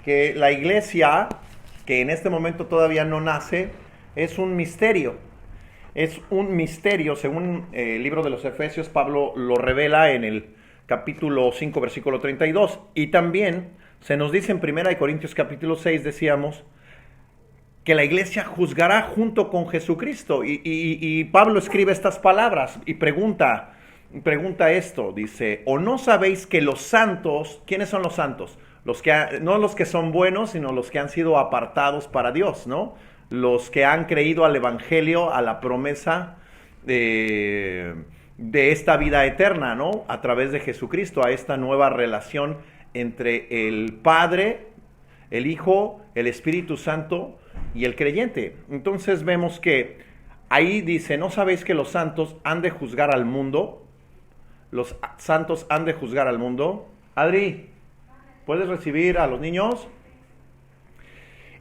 que la iglesia, que en este momento todavía no nace, es un misterio. Es un misterio, según el libro de los Efesios, Pablo lo revela en el capítulo 5, versículo 32. Y también se nos dice en 1 Corintios capítulo 6, decíamos, que la iglesia juzgará junto con Jesucristo. Y Pablo escribe estas palabras y pregunta esto, dice, ¿o no sabéis que los santos, ¿quiénes son los santos? No los que son buenos, sino los que han sido apartados para Dios, ¿no? Los que han creído al evangelio, a la promesa de esta vida eterna, ¿no? A través de Jesucristo, a esta nueva relación entre el Padre, el Hijo, el Espíritu Santo y el creyente. Entonces vemos que ahí dice, ¿no sabéis que los santos han de juzgar al mundo? Los santos han de juzgar al mundo. Adri, ¿puedes recibir a los niños?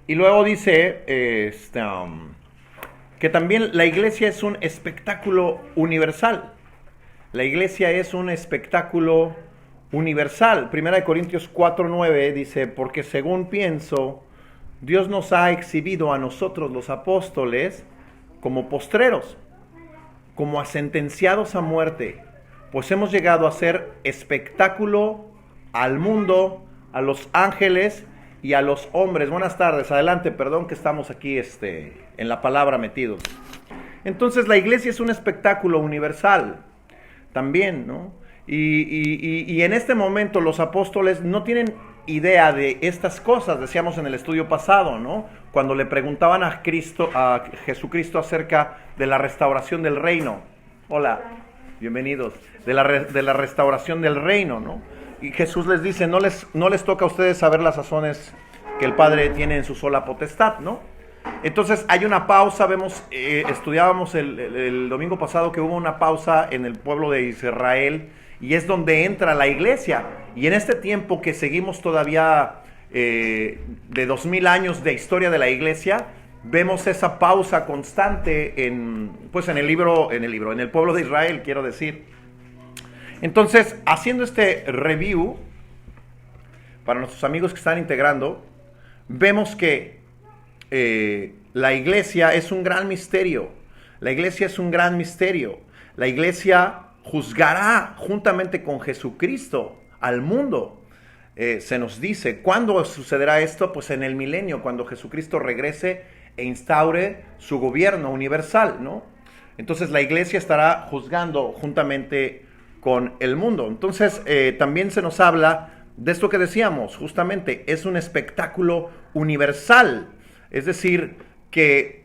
Y luego dice que también la iglesia es un espectáculo universal. La iglesia es un espectáculo universal. 1 Corintios 4:9 dice, porque según pienso, Dios nos ha exhibido a nosotros los apóstoles como postreros, como a sentenciados a muerte, pues hemos llegado a ser espectáculo al mundo, a los ángeles y a los hombres. Buenas tardes, adelante, perdón que estamos aquí en la palabra metidos. Entonces la iglesia es un espectáculo universal también, ¿no? Y en este momento los apóstoles no tienen idea de estas cosas, decíamos en el estudio pasado, ¿no? Cuando le preguntaban a Jesucristo acerca de la restauración del reino. Hola, bienvenidos. De la restauración del reino, ¿no? Y Jesús les dice, no les toca a ustedes saber las razones que el Padre tiene en su sola potestad, ¿no? Entonces hay una pausa, estudiábamos el domingo pasado que hubo una pausa en el pueblo de Israel y es donde entra la iglesia. Y en este tiempo que seguimos todavía de 2000 años de historia de la iglesia, vemos esa pausa constante en el pueblo de Israel, quiero decir. Entonces, haciendo este review, para nuestros amigos que están integrando, vemos que la iglesia es un gran misterio. La iglesia es un gran misterio. La iglesia juzgará juntamente con Jesucristo al mundo. Se nos dice, ¿cuándo sucederá esto? Pues en el milenio, cuando Jesucristo regrese e instaure su gobierno universal, ¿no? Entonces la iglesia estará juzgando juntamente con el mundo. Entonces también se nos habla de esto que decíamos, justamente, es un espectáculo universal. Es decir, que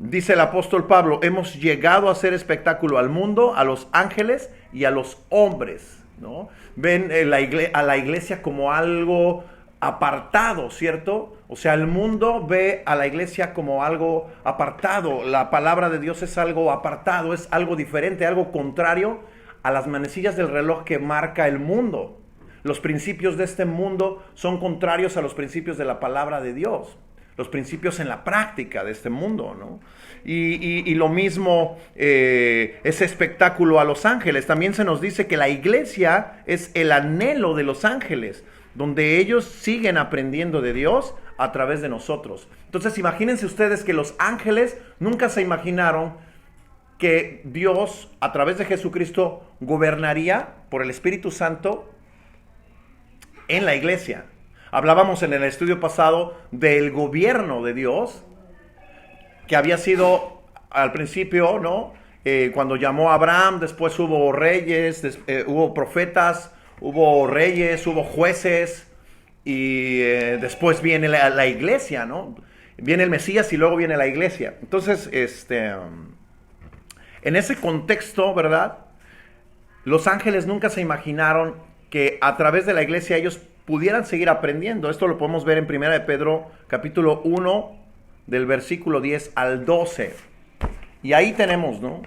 dice el apóstol Pablo, hemos llegado a hacer espectáculo al mundo, a los ángeles y a los hombres, ¿no? Ven a la iglesia como algo apartado, ¿cierto? O sea, el mundo ve a la iglesia como algo apartado. La palabra de Dios es algo apartado, es algo diferente, algo contrario a las manecillas del reloj que marca el mundo. Los principios de este mundo son contrarios a los principios de la palabra de Dios. Los principios en la práctica de este mundo, ¿no? Y lo mismo ese espectáculo a los ángeles. También se nos dice que la iglesia es el anhelo de los ángeles, donde ellos siguen aprendiendo de Dios a través de nosotros. Entonces imagínense ustedes que los ángeles nunca se imaginaron que Dios a través de Jesucristo gobernaría por el Espíritu Santo en la iglesia. Hablábamos en el estudio pasado del gobierno de Dios, que había sido al principio, ¿no? Cuando llamó a Abraham, después hubo reyes, hubo profetas, hubo reyes, hubo jueces, y después viene la iglesia, ¿no? Viene el Mesías y luego viene la iglesia. Entonces, en ese contexto, ¿verdad? Los ángeles nunca se imaginaron que a través de la iglesia ellos pudieran seguir aprendiendo. Esto lo podemos ver en 1 de Pedro, capítulo 1, del versículo 10 al 12. Y ahí tenemos, ¿no?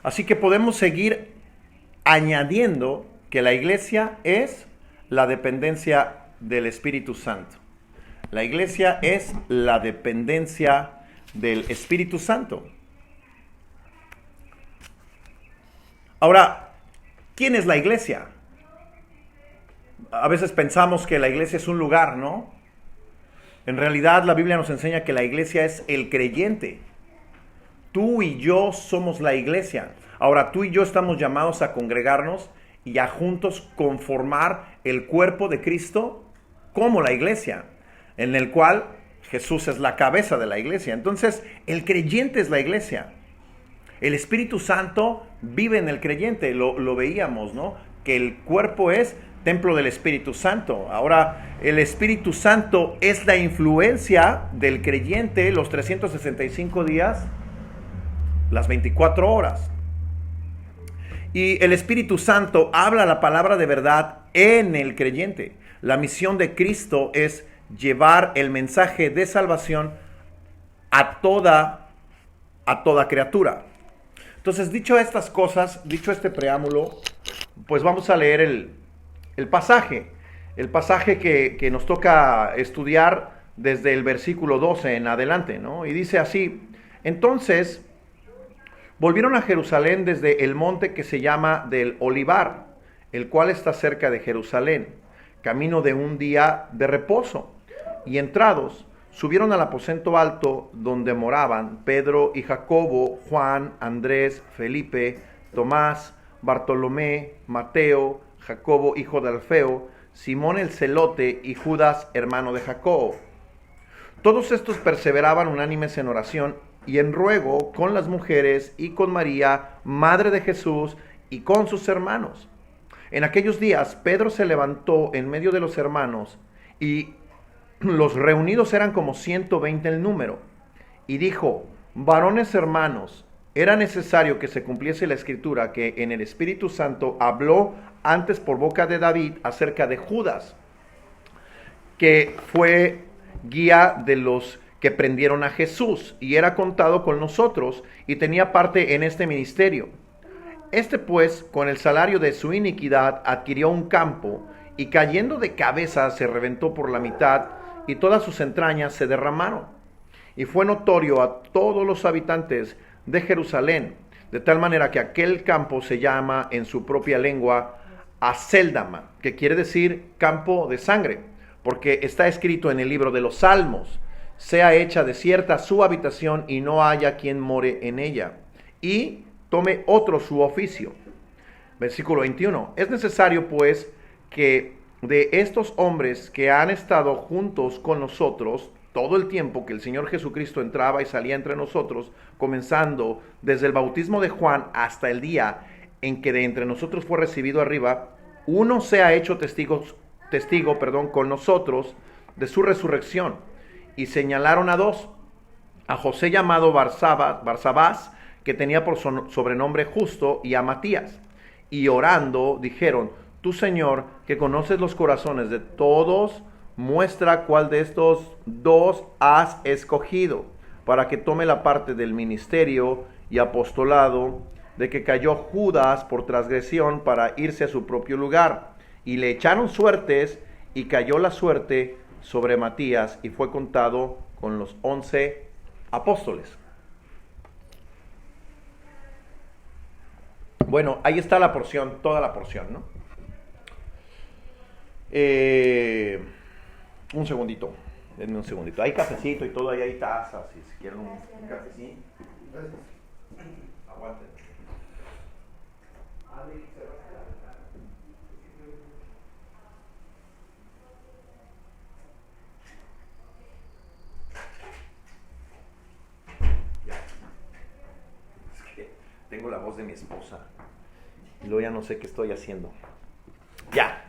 Así que podemos seguir añadiendo que la iglesia es la dependencia del Espíritu Santo. La iglesia es la dependencia del Espíritu Santo. Ahora, ¿quién es la iglesia? A veces pensamos que la iglesia es un lugar, ¿no? En realidad la Biblia nos enseña que la iglesia es el creyente. Tú y yo somos la iglesia. Ahora, tú y yo estamos llamados a congregarnos y a juntos conformar el cuerpo de Cristo como la iglesia, en el cual Jesús es la cabeza de la iglesia. Entonces, el creyente es la iglesia. El Espíritu Santo vive en el creyente, lo veíamos, ¿no? Que el cuerpo es templo del Espíritu Santo. Ahora, el Espíritu Santo es la influencia del creyente los 365 días, las 24 horas. Y el Espíritu Santo habla la palabra de verdad en el creyente. La misión de Cristo es llevar el mensaje de salvación a toda criatura. Entonces, dicho estas cosas, dicho este preámbulo, pues vamos a leer el pasaje que nos toca estudiar desde el versículo 12 en adelante, ¿no? Y dice así: entonces volvieron a Jerusalén desde el monte que se llama del Olivar, el cual está cerca de Jerusalén, camino de un día de reposo. Y entrados, subieron al aposento alto donde moraban Pedro y Jacobo, Juan, Andrés, Felipe, Tomás, Bartolomé, Mateo, Jacobo, hijo de Alfeo, Simón el celote y Judas, hermano de Jacobo. Todos estos perseveraban unánimes en oración y en ruego con las mujeres y con María, madre de Jesús, y con sus hermanos. En aquellos días Pedro se levantó en medio de los hermanos, y los reunidos eran como 120 el número, y dijo: varones hermanos, era necesario que se cumpliese la escritura que en el Espíritu Santo habló antes por boca de David acerca de Judas, que fue guía de los que prendieron a Jesús, y era contado con nosotros, y tenía parte en este ministerio. Este pues, con el salario de su iniquidad, adquirió un campo, y cayendo de cabeza se reventó por la mitad, y todas sus entrañas se derramaron. Y fue notorio a todos los habitantes de Jerusalén, de tal manera que aquel campo se llama en su propia lengua Acéldama, que quiere decir campo de sangre, porque está escrito en el libro de los Salmos: sea hecha desierta su habitación y no haya quien more en ella, y tome otro su oficio. Versículo 21. Es necesario pues que de estos hombres que han estado juntos con nosotros todo el tiempo que el Señor Jesucristo entraba y salía entre nosotros, comenzando desde el bautismo de Juan hasta el día en que de entre nosotros fue recibido arriba, uno sea hecho testigo con nosotros de su resurrección. Y señalaron a dos: a José llamado Barsabás, que tenía por sobrenombre Justo, y a Matías. Y orando dijeron: tú, Señor, que conoces los corazones de todos, muestra cuál de estos dos has escogido, para que tome la parte del ministerio y apostolado de que cayó Judas por transgresión para irse a su propio lugar. Y le echaron suertes, y cayó la suerte sobre Matías, y fue contado con los 11 apóstoles. Bueno, ahí está la porción, toda la porción, ¿no? Un segundito, denme un segundito. Hay cafecito y todo, ahí hay tazas, si quieren un cafecito. Aguanten. Tengo la voz de mi esposa y luego ya no sé qué estoy haciendo. Ya,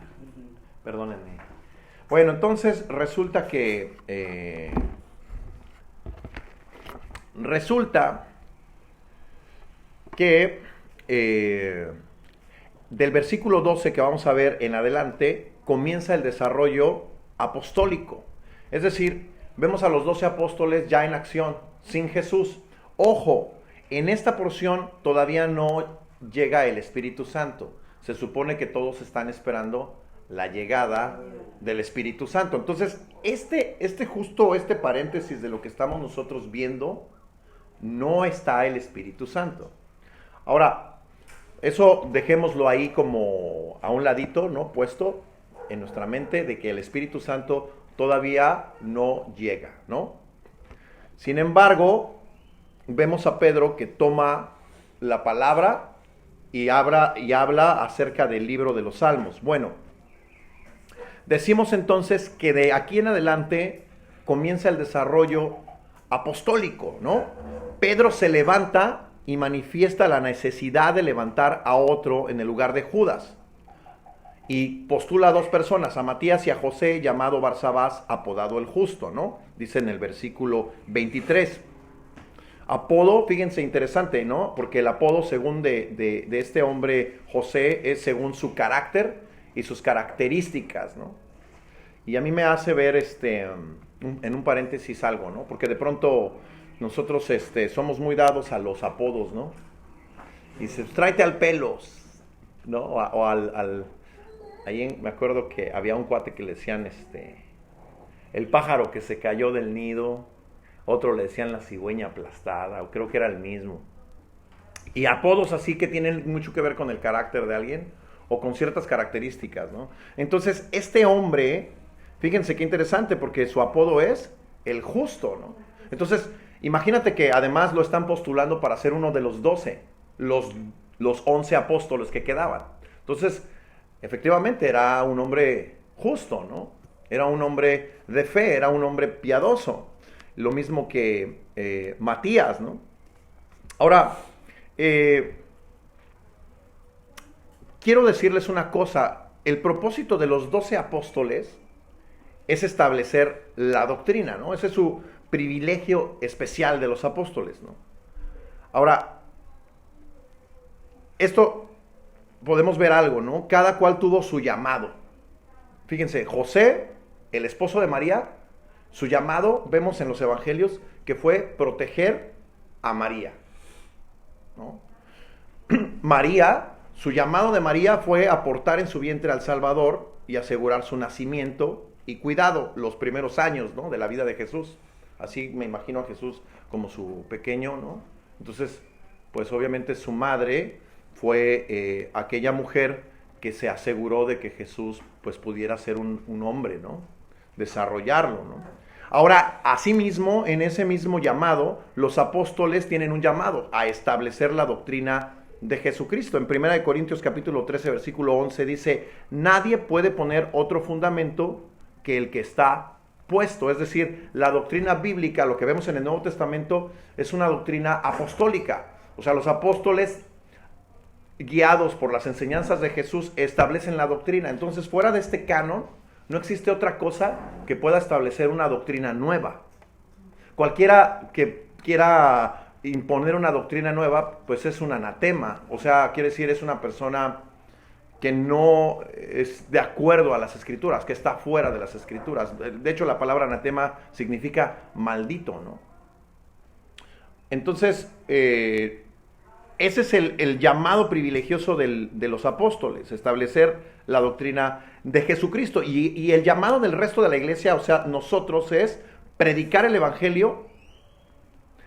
perdónenme. Bueno, entonces resulta que del versículo 12 que vamos a ver en adelante comienza el desarrollo apostólico. Es decir, vemos a los 12 apóstoles ya en acción, sin Jesús. Ojo, en esta porción todavía no llega el Espíritu Santo. Se supone que todos están esperando la llegada del Espíritu Santo. Entonces, este paréntesis de lo que estamos nosotros viendo, no está el Espíritu Santo. Ahora, eso dejémoslo ahí como a un ladito, ¿no? Puesto. en nuestra mente de que el Espíritu Santo todavía no llega, ¿no? Sin embargo, vemos a Pedro que toma la palabra y habla acerca del libro de los Salmos. Bueno, decimos entonces que de aquí en adelante comienza el desarrollo apostólico, ¿no? Pedro se levanta y manifiesta la necesidad de levantar a otro en el lugar de Judas. Y postula a dos personas, a Matías y a José, llamado Barsabás, apodado el Justo, ¿no? Dice en el versículo 23. Apodo, fíjense, interesante, ¿no? Porque el apodo, según de este hombre José, es según su carácter y sus características, ¿no? Y a mí me hace ver, en un paréntesis algo, ¿no? Porque de pronto nosotros somos muy dados a los apodos, ¿no? Y dices, tráete al Pelos, ¿no? O ahí me acuerdo que había un cuate que le decían, el pájaro que se cayó del nido. Otro le decían la cigüeña aplastada, o creo que era el mismo. Y apodos así que tienen mucho que ver con el carácter de alguien o con ciertas características, ¿no? Entonces, este hombre, fíjense qué interesante, porque su apodo es el Justo, ¿no? Entonces, imagínate que además lo están postulando para ser uno de los 12, los 11 apóstoles que quedaban. Entonces, efectivamente, era un hombre justo, ¿no? Era un hombre de fe, era un hombre piadoso. Lo mismo que Matías, ¿no? Ahora, quiero decirles una cosa. El propósito de los 12 apóstoles es establecer la doctrina, ¿no? Ese es su privilegio especial de los apóstoles, ¿no? Ahora, esto podemos ver algo, ¿no? Cada cual tuvo su llamado. Fíjense, José, el esposo de María, su llamado, vemos en los evangelios, que fue proteger a María, ¿no? María, su llamado de María fue aportar en su vientre al Salvador y asegurar su nacimiento y cuidado los primeros años, ¿no?, de la vida de Jesús. Así me imagino a Jesús como su pequeño, ¿no? Entonces, pues obviamente su madre fue aquella mujer que se aseguró de que Jesús pues pudiera ser un hombre, ¿no? Desarrollarlo, ¿no? Ahora, asimismo, en ese mismo llamado, los apóstoles tienen un llamado a establecer la doctrina de Jesucristo. En 1 Corintios capítulo 13, versículo 11 dice, nadie puede poner otro fundamento que el que está puesto. Es decir, la doctrina bíblica, lo que vemos en el Nuevo Testamento, es una doctrina apostólica. O sea, los apóstoles, guiados por las enseñanzas de Jesús, establecen la doctrina. Entonces, fuera de este canon, no existe otra cosa que pueda establecer una doctrina nueva. Cualquiera que quiera imponer una doctrina nueva, pues es un anatema. O sea, quiere decir, es una persona que no es de acuerdo a las Escrituras, que está fuera de las Escrituras. De hecho, la palabra anatema significa maldito, ¿no? Entonces, ese es el llamado privilegioso de los apóstoles, establecer la doctrina de Jesucristo. Y el llamado del resto de la iglesia, o sea, nosotros, es predicar el evangelio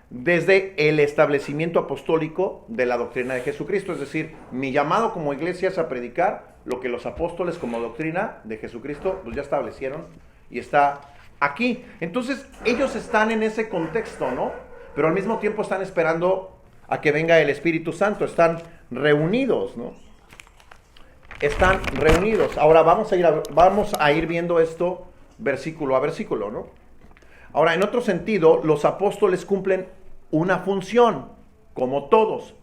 desde el establecimiento apostólico de la doctrina de Jesucristo. Es decir, mi llamado como iglesia es a predicar lo que los apóstoles como doctrina de Jesucristo pues ya establecieron y está aquí. Entonces, ellos están en ese contexto, ¿no? Pero al mismo tiempo están esperando a que venga el Espíritu Santo, están reunidos, ¿no? Están reunidos. Ahora vamos a ir viendo esto versículo a versículo, ¿no? Ahora, en otro sentido, los apóstoles cumplen una función, como todos,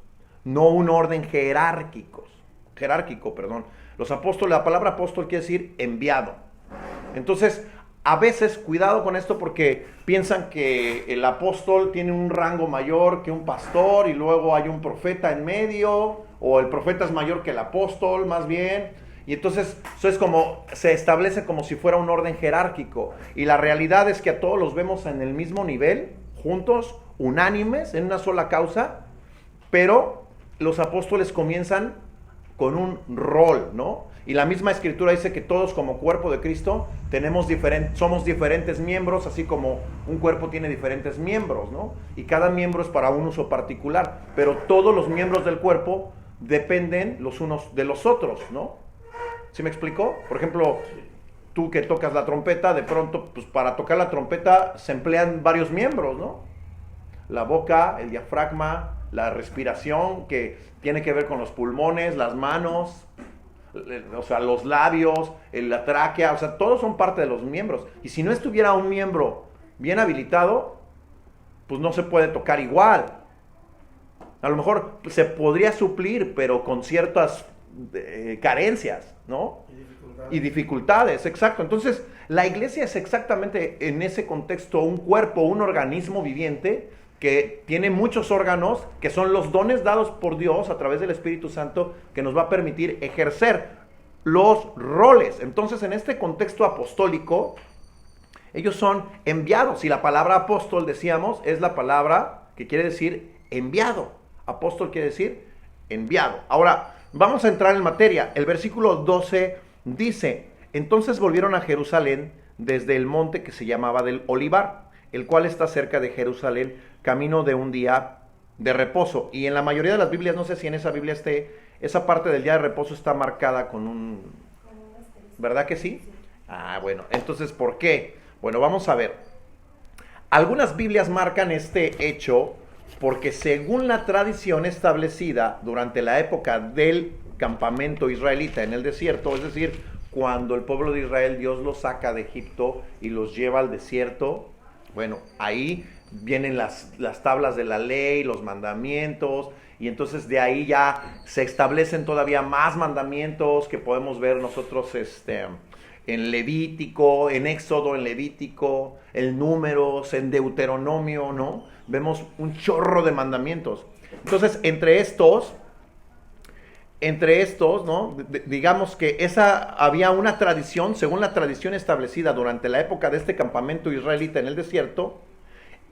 no un orden jerárquico. Los apóstoles, la palabra apóstol quiere decir enviado. Entonces, a veces, cuidado con esto porque piensan que el apóstol tiene un rango mayor que un pastor y luego hay un profeta en medio, o el profeta es mayor que el apóstol, más bien. Y entonces eso es como, se establece como si fuera un orden jerárquico. Y la realidad es que a todos los vemos en el mismo nivel, juntos, unánimes, en una sola causa, pero los apóstoles comienzan con un rol, ¿no? Y la misma Escritura dice que todos como cuerpo de Cristo somos diferentes miembros, así como un cuerpo tiene diferentes miembros, ¿no? Y cada miembro es para un uso particular, pero todos los miembros del cuerpo dependen los unos de los otros, ¿no? ¿Sí me explicó? Por ejemplo, tú que tocas la trompeta, de pronto, pues para tocar la trompeta se emplean varios miembros, ¿no? La boca, el diafragma, la respiración, que tiene que ver con los pulmones, las manos, o sea, los labios, la tráquea, o sea, todos son parte de los miembros. Y si no estuviera un miembro bien habilitado, pues no se puede tocar igual. A lo mejor se podría suplir, pero con ciertas carencias, ¿no? Y dificultades, exacto. Entonces, la iglesia es exactamente en ese contexto un cuerpo, un organismo viviente que tiene muchos órganos, que son los dones dados por Dios a través del Espíritu Santo, que nos va a permitir ejercer los roles. Entonces, en este contexto apostólico, ellos son enviados. Y la palabra apóstol, decíamos, es la palabra que quiere decir enviado. Apóstol quiere decir enviado. Ahora, vamos a entrar en materia. El versículo 12 dice: entonces volvieron a Jerusalén desde el monte que se llamaba del Olivar, el cual está cerca de Jerusalén, camino de un día de reposo. Y en la mayoría de las Biblias, no sé si en esa Biblia esté, esa parte del día de reposo está marcada con un... ¿Verdad que sí? Ah, bueno, entonces, ¿por qué? Bueno, vamos a ver. Algunas Biblias marcan este hecho porque según la tradición establecida durante la época del campamento israelita en el desierto, es decir, cuando el pueblo de Israel, Dios los saca de Egipto y los lleva al desierto, bueno, ahí vienen las tablas de la ley, los mandamientos, y entonces de ahí ya se establecen todavía más mandamientos que podemos ver nosotros en Levítico, en Éxodo, en Levítico, en Números, en Deuteronomio, ¿no? Vemos un chorro de mandamientos. Entonces, entre estos, ¿no? Digamos que había una tradición, según la tradición establecida durante la época de este campamento israelita en el desierto.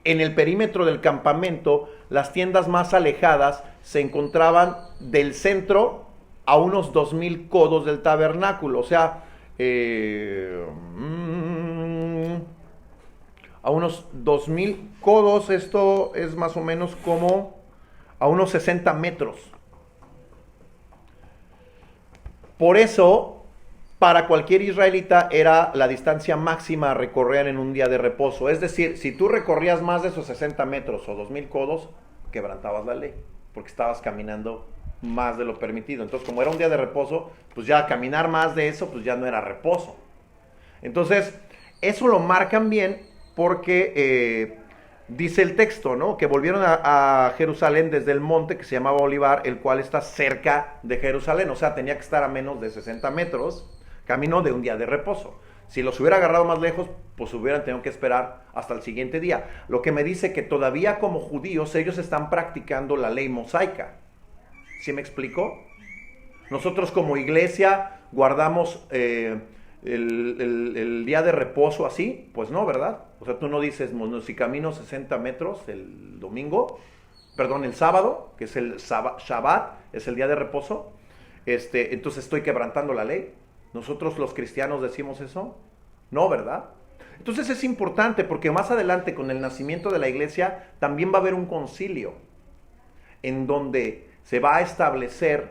En el perímetro del campamento, las tiendas más alejadas se encontraban del centro a unos 2000 codos del tabernáculo, o sea, a unos 2000 codos, esto es más o menos como a unos 60 metros. Por eso, para cualquier israelita era la distancia máxima a recorrer en un día de reposo. Es decir, si tú recorrías más de esos 60 metros o 2000 codos, quebrantabas la ley, porque estabas caminando más de lo permitido. Entonces, como era un día de reposo, pues ya caminar más de eso, pues ya no era reposo. Entonces, eso lo marcan bien porque dice el texto, ¿no? Que volvieron a Jerusalén desde el monte que se llamaba Olivar, el cual está cerca de Jerusalén. O sea, tenía que estar a menos de 60 metros, camino de un día de reposo. Si los hubiera agarrado más lejos, pues hubieran tenido que esperar hasta el siguiente día. Lo que me dice que todavía como judíos ellos están practicando la ley mosaica. ¿Sí me explico? Nosotros como iglesia guardamos el día de reposo así, pues no, ¿verdad? O sea, tú no dices, bueno, si camino 60 metros el domingo, perdón, el sábado, que es el Shabbat, es el día de reposo, entonces estoy quebrantando la ley. ¿Nosotros los cristianos decimos eso? No, ¿verdad? Entonces es importante porque más adelante con el nacimiento de la iglesia también va a haber un concilio en donde se va a establecer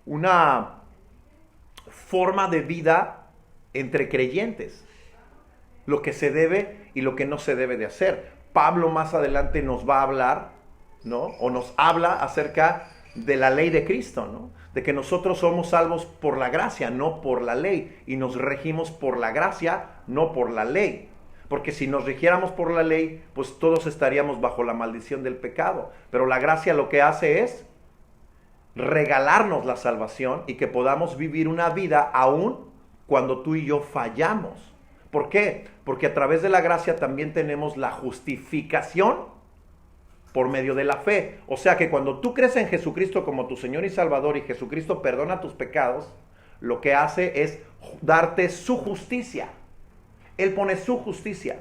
una forma de vida entre creyentes, lo que se debe y lo que no se debe de hacer. Pablo más adelante nos va a hablar, ¿no? O nos habla acerca de la ley de Cristo, ¿no? De que nosotros somos salvos por la gracia, no por la ley, y nos regimos por la gracia, no por la ley. Porque si nos rigiéramos por la ley, pues todos estaríamos bajo la maldición del pecado. Pero la gracia lo que hace es regalarnos la salvación y que podamos vivir una vida aún cuando tú y yo fallamos. ¿Por qué? Porque a través de la gracia también tenemos la justificación por medio de la fe. O sea que cuando tú crees en Jesucristo como tu Señor y Salvador y Jesucristo perdona tus pecados, lo que hace es darte su justicia. Él pone su justicia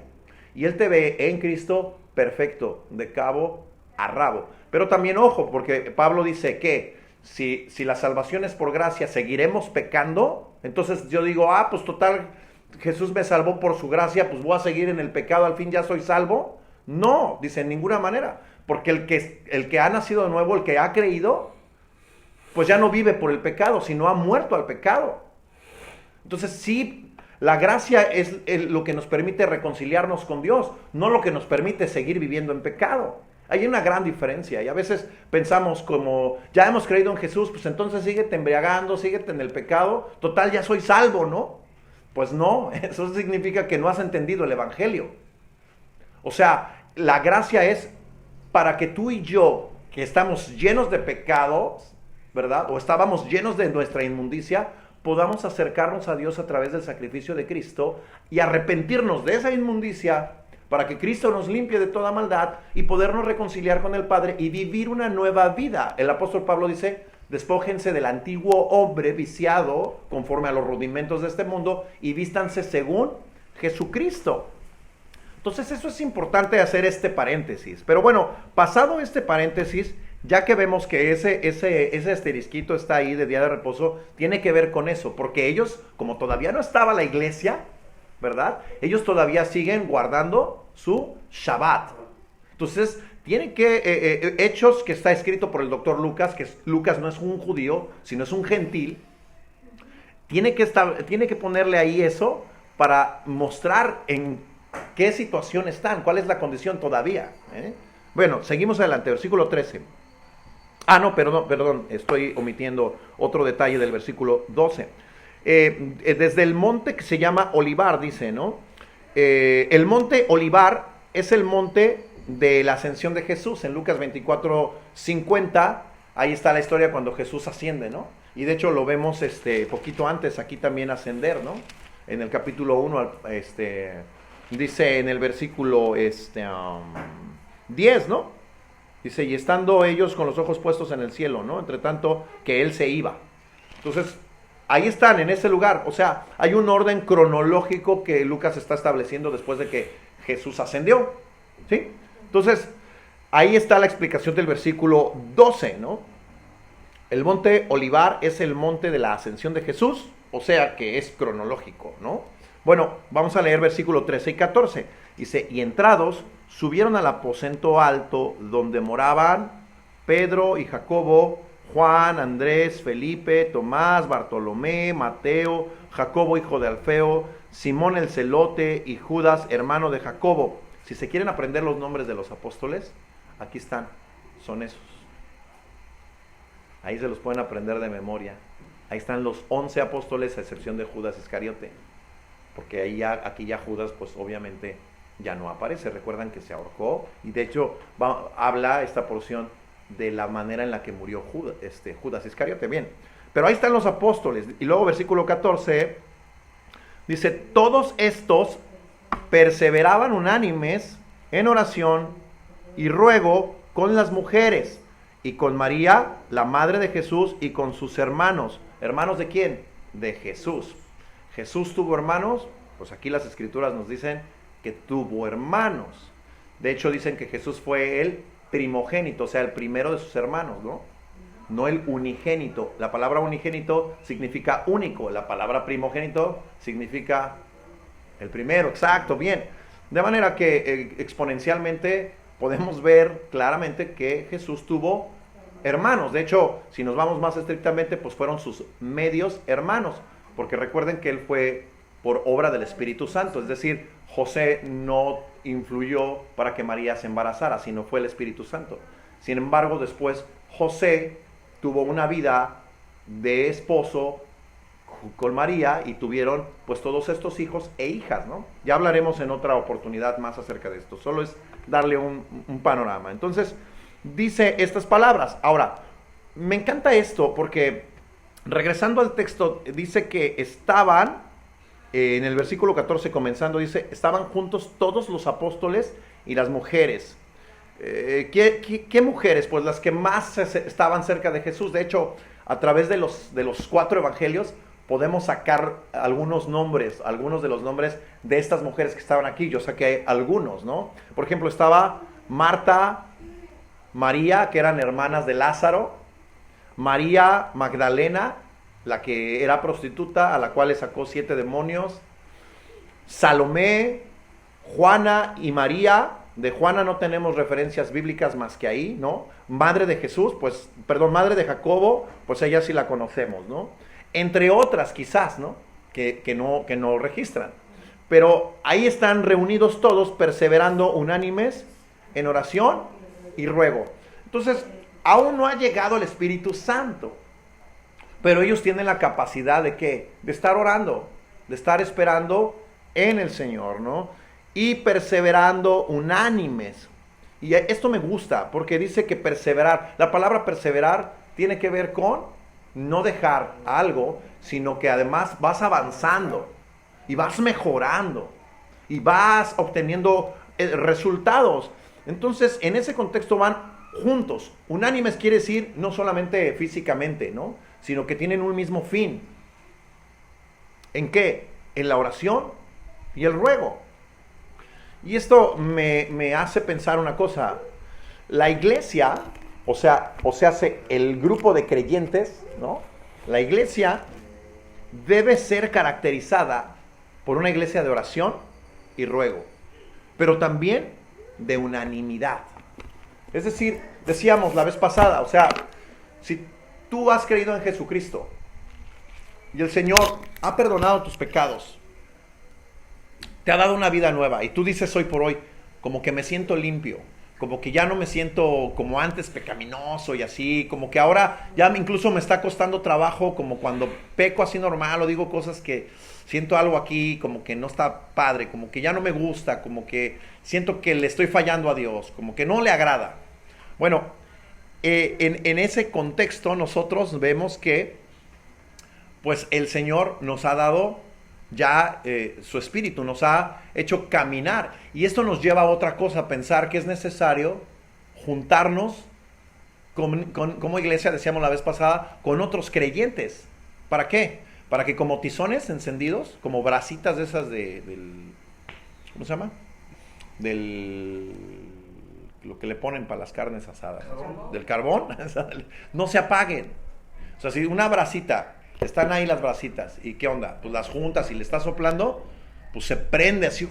y Él te ve en Cristo perfecto, de cabo a rabo. Pero también ojo, porque Pablo dice que si la salvación es por gracia, ¿seguiremos pecando? Entonces yo digo, pues total, Jesús me salvó por su gracia, pues voy a seguir en el pecado, al fin ya soy salvo. No, dice, en ninguna manera. Porque el que ha nacido de nuevo, el que ha creído, pues ya no vive por el pecado, sino ha muerto al pecado. Entonces sí, la gracia es lo que nos permite reconciliarnos con Dios, no lo que nos permite seguir viviendo en pecado. Hay una gran diferencia y a veces pensamos como, ya hemos creído en Jesús, pues entonces síguete embriagando, síguete en el pecado, total ya soy salvo, ¿no? Pues no, eso significa que no has entendido el Evangelio. O sea, la gracia es para que tú y yo, que estamos llenos de pecados, ¿verdad? O estábamos llenos de nuestra inmundicia, podamos acercarnos a Dios a través del sacrificio de Cristo y arrepentirnos de esa inmundicia para que Cristo nos limpie de toda maldad y podernos reconciliar con el Padre y vivir una nueva vida. El apóstol Pablo dice, despójense del antiguo hombre viciado conforme a los rudimentos de este mundo y vístanse según Jesucristo. Entonces eso es importante hacer este paréntesis. Pero bueno, pasado este paréntesis, ya que vemos que ese asterisquito está ahí de día de reposo, tiene que ver con eso, porque ellos, como todavía no estaba la iglesia, ¿verdad? Ellos todavía siguen guardando su Shabbat. Entonces, tiene que, Hechos, que está escrito por el doctor Lucas, que Lucas no es un judío, sino es un gentil, tiene que ponerle ahí eso para mostrar en qué situación están, cuál es la condición todavía. Bueno, seguimos adelante, versículo 13. No, perdón, estoy omitiendo otro detalle del versículo 12. Desde el monte que se llama Olivar, dice, ¿no? El monte Olivar es el monte de la ascensión de Jesús. En Lucas 24:50, ahí está la historia cuando Jesús asciende, ¿no? Y de hecho lo vemos poquito antes, aquí también ascender, ¿no? En el capítulo 1, dice en el versículo 10, ¿no? Dice, y estando ellos con los ojos puestos en el cielo, ¿no? Entre tanto que él se iba. Entonces, ahí están, en ese lugar. O sea, hay un orden cronológico que Lucas está estableciendo después de que Jesús ascendió, ¿sí? Entonces, ahí está la explicación del versículo 12, ¿no? El monte Olivar es el monte de la ascensión de Jesús, o sea que es cronológico, ¿no? Bueno, vamos a leer versículo 13 y 14. Dice, y entrados, subieron al aposento alto donde moraban Pedro y Jacobo, Juan, Andrés, Felipe, Tomás, Bartolomé, Mateo, Jacobo hijo de Alfeo, Simón el celote y Judas hermano de Jacobo. Si se quieren aprender los nombres de los apóstoles, aquí están, son esos. Ahí se los pueden aprender de memoria. Ahí están los 11 apóstoles a excepción de Judas Iscariote. Porque aquí ya Judas pues obviamente ya no aparece. Recuerdan que se ahorcó y de hecho habla esta porción de la manera en la que murió Judas Iscariote. Bien, pero ahí están los apóstoles. Y luego versículo 14 dice, todos estos perseveraban unánimes en oración y ruego con las mujeres y con María, la madre de Jesús, y con sus hermanos. ¿Hermanos de quién? De Jesús. ¿Jesús tuvo hermanos? Pues aquí las escrituras nos dicen que tuvo hermanos. De hecho dicen que Jesús fue el primogénito, o sea, el primero de sus hermanos, ¿no? No el unigénito. La palabra unigénito significa único. La palabra primogénito significa el primero, exacto, bien. De manera que exponencialmente podemos ver claramente que Jesús tuvo hermanos. De hecho, si nos vamos más estrictamente, pues fueron sus medios hermanos. Porque recuerden que él fue por obra del Espíritu Santo. Es decir, José no influyó para que María se embarazara, sino fue el Espíritu Santo. Sin embargo, después José tuvo una vida de esposo con María y tuvieron pues todos estos hijos e hijas, ¿no? Ya hablaremos en otra oportunidad más acerca de esto. Solo es darle un panorama. Entonces, dice estas palabras. Ahora, me encanta esto porque, regresando al texto, dice que estaban, en el versículo 14 comenzando, dice, estaban juntos todos los apóstoles y las mujeres. ¿Qué mujeres? Pues las que más estaban cerca de Jesús. De hecho, a través de los 4 evangelios podemos sacar algunos de los nombres de estas mujeres que estaban aquí. Yo saqué algunos, ¿no? Por ejemplo, estaba Marta, María, que eran hermanas de Lázaro, María Magdalena, la que era prostituta, a la cual le sacó 7 demonios, Salomé, Juana y María. De Juana no tenemos referencias bíblicas más que ahí, ¿no? Madre de Jesús, madre de Jacobo, pues ella sí la conocemos, ¿no? Entre otras quizás, ¿no? que no registran. Pero ahí están reunidos todos, perseverando unánimes en oración y ruego. Entonces, aún no ha llegado el Espíritu Santo, pero ellos tienen la capacidad ¿de qué? De estar orando, de estar esperando en el Señor, ¿no? Y perseverando unánimes. Y esto me gusta, porque dice que perseverar, la palabra perseverar tiene que ver con no dejar algo, sino que además vas avanzando y vas mejorando y vas obteniendo resultados. Entonces, en ese contexto van juntos. Unánimes quiere decir no solamente físicamente, ¿no? Sino que tienen un mismo fin. ¿En qué? En la oración y el ruego. Y esto me hace pensar una cosa. La iglesia, o sea, el grupo de creyentes, ¿no? La iglesia debe ser caracterizada por una iglesia de oración y ruego, pero también de unanimidad. Es decir, decíamos la vez pasada, o sea, si tú has creído en Jesucristo y el Señor ha perdonado tus pecados, te ha dado una vida nueva y tú dices hoy por hoy, como que me siento limpio, como que ya no me siento como antes pecaminoso y así, como que ahora ya incluso me está costando trabajo, como cuando peco así normal o digo cosas que siento algo aquí, como que no está padre, como que ya no me gusta, como que siento que le estoy fallando a Dios, como que no le agrada. Bueno, en ese contexto nosotros vemos que pues el Señor nos ha dado ya su Espíritu, nos ha hecho caminar. Y esto nos lleva a otra cosa, a pensar que es necesario juntarnos como iglesia, decíamos la vez pasada, con otros creyentes. ¿Para qué? Para que como tizones encendidos, como brasitas de esas del... ¿Cómo se llama? Lo que le ponen para las carnes asadas. Del carbón. No se apaguen. O sea, si una brasita... Están ahí las brasitas. ¿Y qué onda? Pues las juntas y le estás soplando, pues se prende así.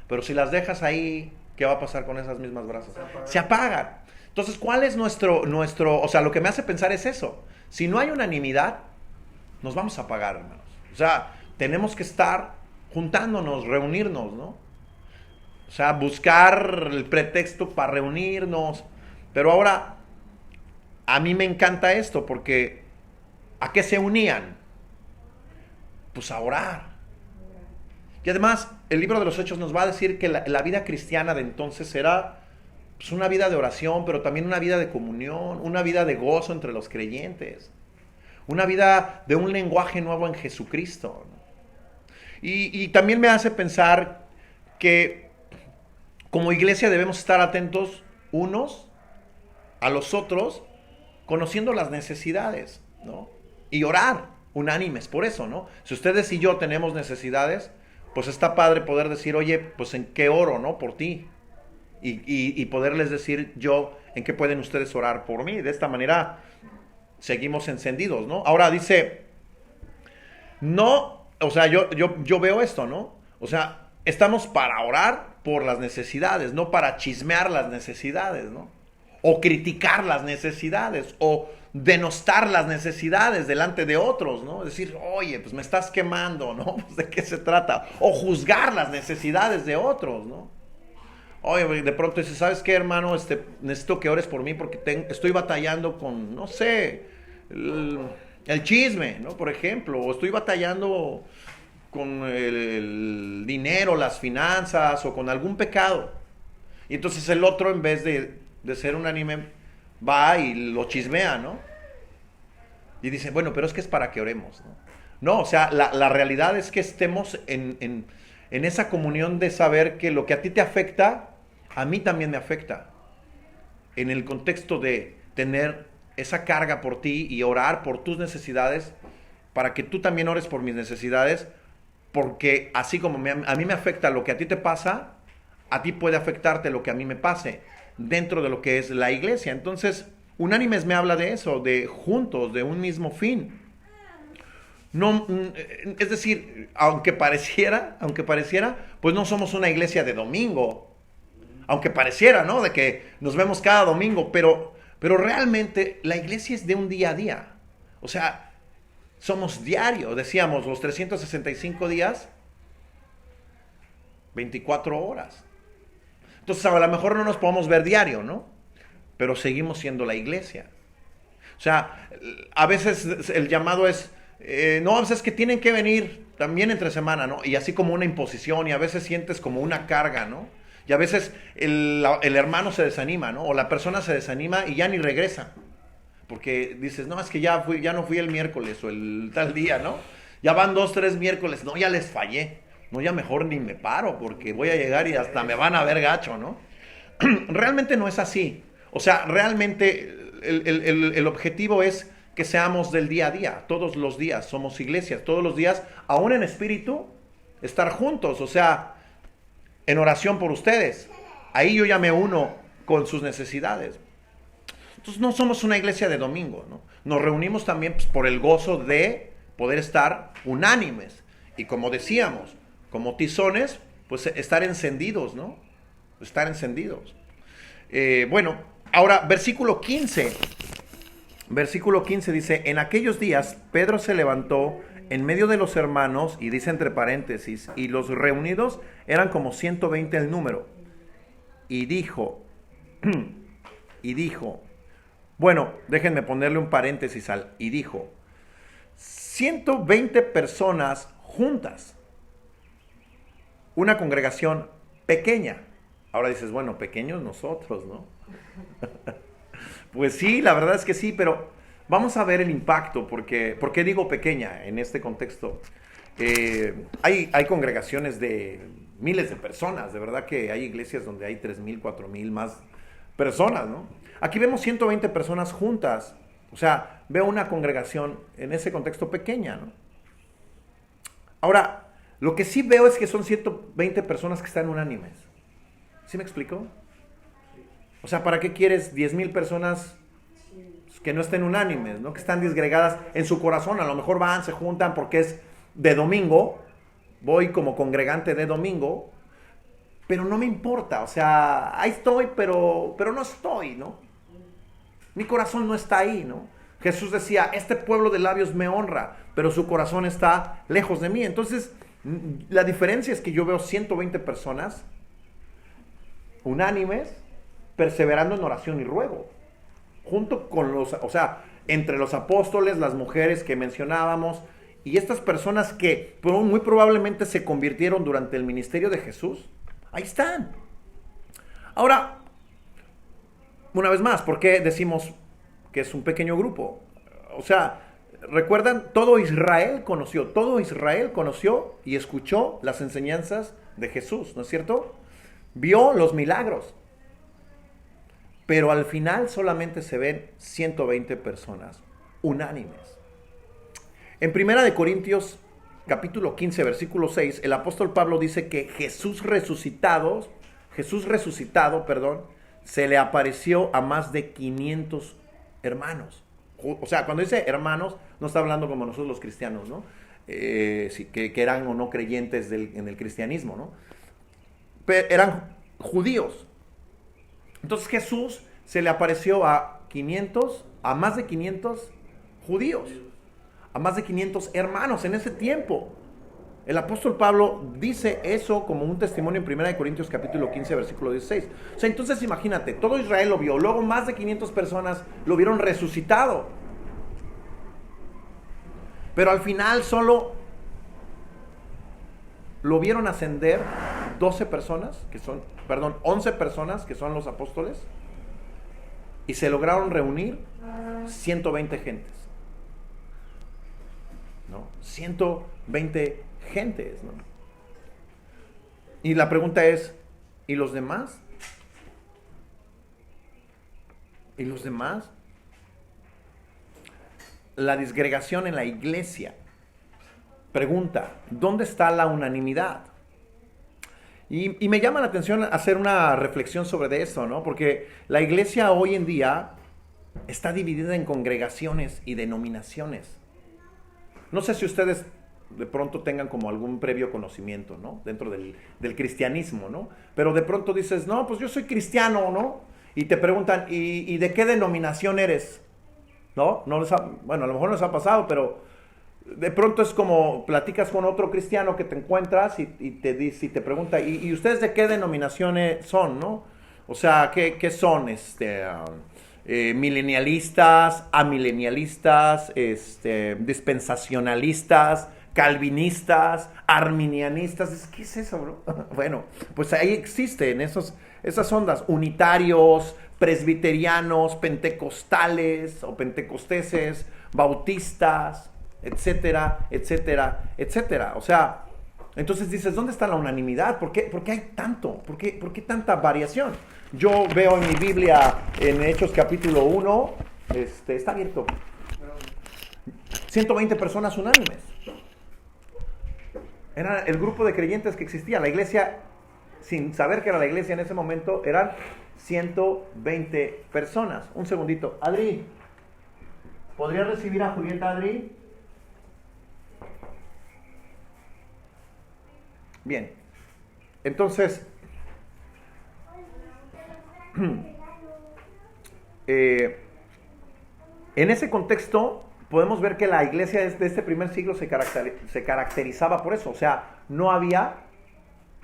Pero si las dejas ahí, ¿qué va a pasar con esas mismas brasas? Se apagan. Entonces, ¿cuál es nuestro... O sea, lo que me hace pensar es eso. Si no hay unanimidad, nos vamos a apagar, hermanos. O sea, tenemos que estar juntándonos, reunirnos, ¿no? O sea, buscar el pretexto para reunirnos. Pero ahora, a mí me encanta esto porque... ¿A qué se unían? Pues a orar. Y además, el libro de los Hechos nos va a decir que la vida cristiana de entonces era pues, una vida de oración, pero también una vida de comunión, una vida de gozo entre los creyentes, una vida de un lenguaje nuevo en Jesucristo. Y también me hace pensar que como iglesia debemos estar atentos unos a los otros, conociendo las necesidades, ¿no? Y orar unánimes por eso, ¿no? Si ustedes y yo tenemos necesidades, pues está padre poder decir, oye, pues en qué oro, ¿no? Por ti. Y poderles decir yo en qué pueden ustedes orar por mí. De esta manera seguimos encendidos, ¿no? Ahora dice, no, o sea, yo veo esto, ¿no? O sea, estamos para orar por las necesidades, no para chismear las necesidades, ¿no? O criticar las necesidades, o denostar las necesidades delante de otros, ¿no? Decir, oye, pues me estás quemando, ¿no? Pues ¿de qué se trata? O juzgar las necesidades de otros, ¿no? Oye, de pronto dices, ¿sabes qué, hermano? Necesito que ores por mí porque estoy batallando con, no sé, el chisme, ¿no? Por ejemplo, o estoy batallando con el dinero, las finanzas, o con algún pecado. Y entonces el otro, en vez de ser unánime, va y lo chismea, ¿no? Y dice, bueno, pero es que es para que oremos, ¿no? No, o sea, la realidad es que estemos en esa comunión de saber que lo que a ti te afecta, a mí también me afecta. En el contexto de tener esa carga por ti y orar por tus necesidades, para que tú también ores por mis necesidades, porque así como a mí me afecta lo que a ti te pasa, a ti puede afectarte lo que a mí me pase, dentro de lo que es la iglesia. Entonces, unánimes me habla de eso, de juntos, de un mismo fin. No, es decir, aunque pareciera, pues no somos una iglesia de domingo. Aunque pareciera, ¿no? De que nos vemos cada domingo, pero realmente la iglesia es de un día a día. O sea, Somos diario, decíamos, los 365 días, 24 horas. Entonces a lo mejor no nos podemos ver diario, ¿no? Pero seguimos siendo la iglesia. O sea, a veces el llamado es, no, a veces que tienen que venir también entre semana, ¿no? Y así como una imposición, y a veces sientes como una carga, ¿no? Y a veces el hermano se desanima, ¿no? O la persona se desanima y ya ni regresa. Porque dices, no, es que ya no fui el miércoles o el tal día, ¿no? Ya van 2, 3 miércoles, no, ya les fallé. No, ya mejor ni me paro porque voy a llegar y hasta me van a ver gacho, ¿no? Realmente no es así. O sea, realmente el objetivo es que seamos del día a día. Todos los días somos iglesias. Todos los días, aún en espíritu, estar juntos. O sea, en oración por ustedes. Ahí yo ya me uno con sus necesidades. Entonces no somos una iglesia de domingo, ¿no? Nos reunimos también pues, por el gozo de poder estar unánimes. Y como decíamos, como tizones, pues estar encendidos, ¿no? Estar encendidos. Bueno, ahora versículo 15. Versículo 15 dice, en aquellos días Pedro se levantó en medio de los hermanos, y dice entre paréntesis, y los reunidos eran como 120 el número. Y dijo, bueno, déjenme ponerle un paréntesis y dijo, 120 personas juntas. Una congregación pequeña. Ahora dices, bueno, pequeños nosotros, ¿no? Pues sí, la verdad es que sí, pero vamos a ver el impacto, ¿por qué digo pequeña en este contexto? Hay congregaciones de miles de personas, de verdad que hay iglesias donde hay 3,000, 4,000 más personas, ¿no? Aquí vemos 120 personas juntas, o sea, veo una congregación en ese contexto pequeña, ¿no? Ahora, lo que sí veo es que son 120 personas que están unánimes. ¿Sí me explico? O sea, ¿para qué quieres 10,000 personas que no estén unánimes, ¿no? Que están disgregadas en su corazón? A lo mejor van, se juntan porque es de domingo, voy como congregante de domingo, pero no me importa, o sea, ahí estoy, pero no estoy, ¿no? Mi corazón no está ahí, ¿no? Jesús decía, este pueblo de labios me honra, pero su corazón está lejos de mí. Entonces, la diferencia es que yo veo 120 personas unánimes, perseverando en oración y ruego, junto con o sea, entre los apóstoles, las mujeres que mencionábamos, y estas personas que muy probablemente se convirtieron durante el ministerio de Jesús, ahí están. Ahora, una vez más, ¿por qué decimos que es un pequeño grupo? O sea, recuerdan, todo Israel conoció y escuchó las enseñanzas de Jesús, ¿no es cierto? Vio los milagros. Pero al final solamente se ven 120 personas unánimes. En 1 Corintios capítulo 15, versículo 6, el apóstol Pablo dice que Jesús resucitado, se le apareció a más de 500 hermanos. O sea, cuando dice hermanos, no está hablando como nosotros los cristianos, ¿no? Sí, que eran o no creyentes en el cristianismo, ¿no? Pero eran judíos. Entonces Jesús se le apareció a más de 500 judíos, a más de 500 hermanos en ese tiempo. El apóstol Pablo dice eso como un testimonio en 1 Corintios capítulo 15, versículo 16. O sea, entonces imagínate, todo Israel lo vio, luego más de 500 personas lo vieron resucitado. Pero al final solo lo vieron ascender 11 personas, que son los apóstoles, y se lograron reunir 120 gentes, ¿no? 120 gentes, ¿no? Y la pregunta es, ¿y los demás? ¿Y los demás? La disgregación en la iglesia. Pregunta, ¿dónde está la unanimidad? Y me llama la atención hacer una reflexión sobre esto, ¿no? Porque la iglesia hoy en día está dividida en congregaciones y denominaciones. No sé si ustedes de pronto tengan como algún previo conocimiento, ¿no? Dentro del cristianismo, ¿no? Pero de pronto dices, no, pues yo soy cristiano, ¿no? Y te preguntan, ¿y de qué denominación eres? ¿No? Bueno, a lo mejor no les ha pasado, pero De pronto es como platicas con otro cristiano que te encuentras y te dice, y te pregunta, ¿y ustedes de qué denominaciones son, no? O sea, ¿qué son? Milenialistas, amilenialistas, dispensacionalistas, calvinistas, arminianistas. ¿Qué es eso, bro? Bueno, pues ahí existen esas ondas, unitarios, presbiterianos, pentecostales o pentecosteses, bautistas, etcétera, etcétera, etcétera. O sea, entonces dices, ¿dónde está la unanimidad? ¿Por qué hay tanto? ¿Por qué tanta variación? Yo veo en mi Biblia, en Hechos capítulo 1, está abierto, 120 personas unánimes. Era el grupo de creyentes que existía. La iglesia, sin saber que era la iglesia en ese momento, eran 120 personas. Un segundito. Adri, ¿podría recibir a Julieta, Adri? Bien. Entonces, en ese contexto podemos ver que la iglesia de este primer siglo se caracterizaba por eso. O sea, no había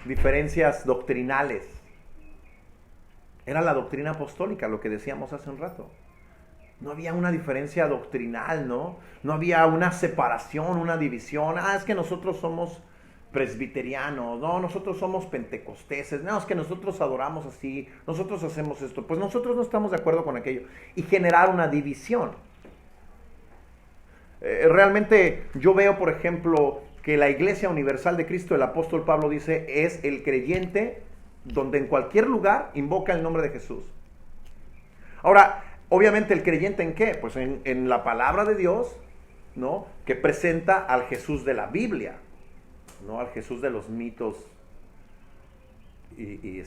diferencias doctrinales. Era la doctrina apostólica, lo que decíamos hace un rato. No había una diferencia doctrinal, ¿no? No había una separación, una división. Es que nosotros somos presbiterianos, no, nosotros somos pentecosteses, no, es que nosotros adoramos así, nosotros hacemos esto. Pues nosotros no estamos de acuerdo con aquello. Y generar una división. Realmente yo veo, por ejemplo, que la Iglesia Universal de Cristo, el apóstol Pablo dice, es el creyente donde en cualquier lugar invoca el nombre de Jesús. Ahora, obviamente el creyente ¿en qué? Pues en la palabra de Dios, ¿no? Que presenta al Jesús de la Biblia, no al Jesús de los mitos y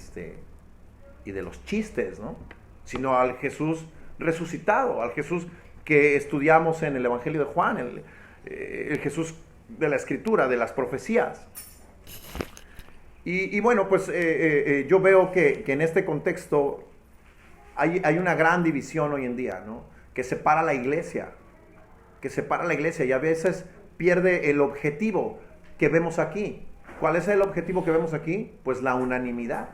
de los chistes, ¿no? Sino al Jesús resucitado, al Jesús que estudiamos en el Evangelio de Juan, el Jesús de la Escritura, de las profecías. Y bueno, pues yo veo que en este contexto hay una gran división hoy en día, ¿no? Que separa la iglesia, y a veces pierde el objetivo que vemos aquí. ¿Cuál es el objetivo que vemos aquí? Pues la unanimidad,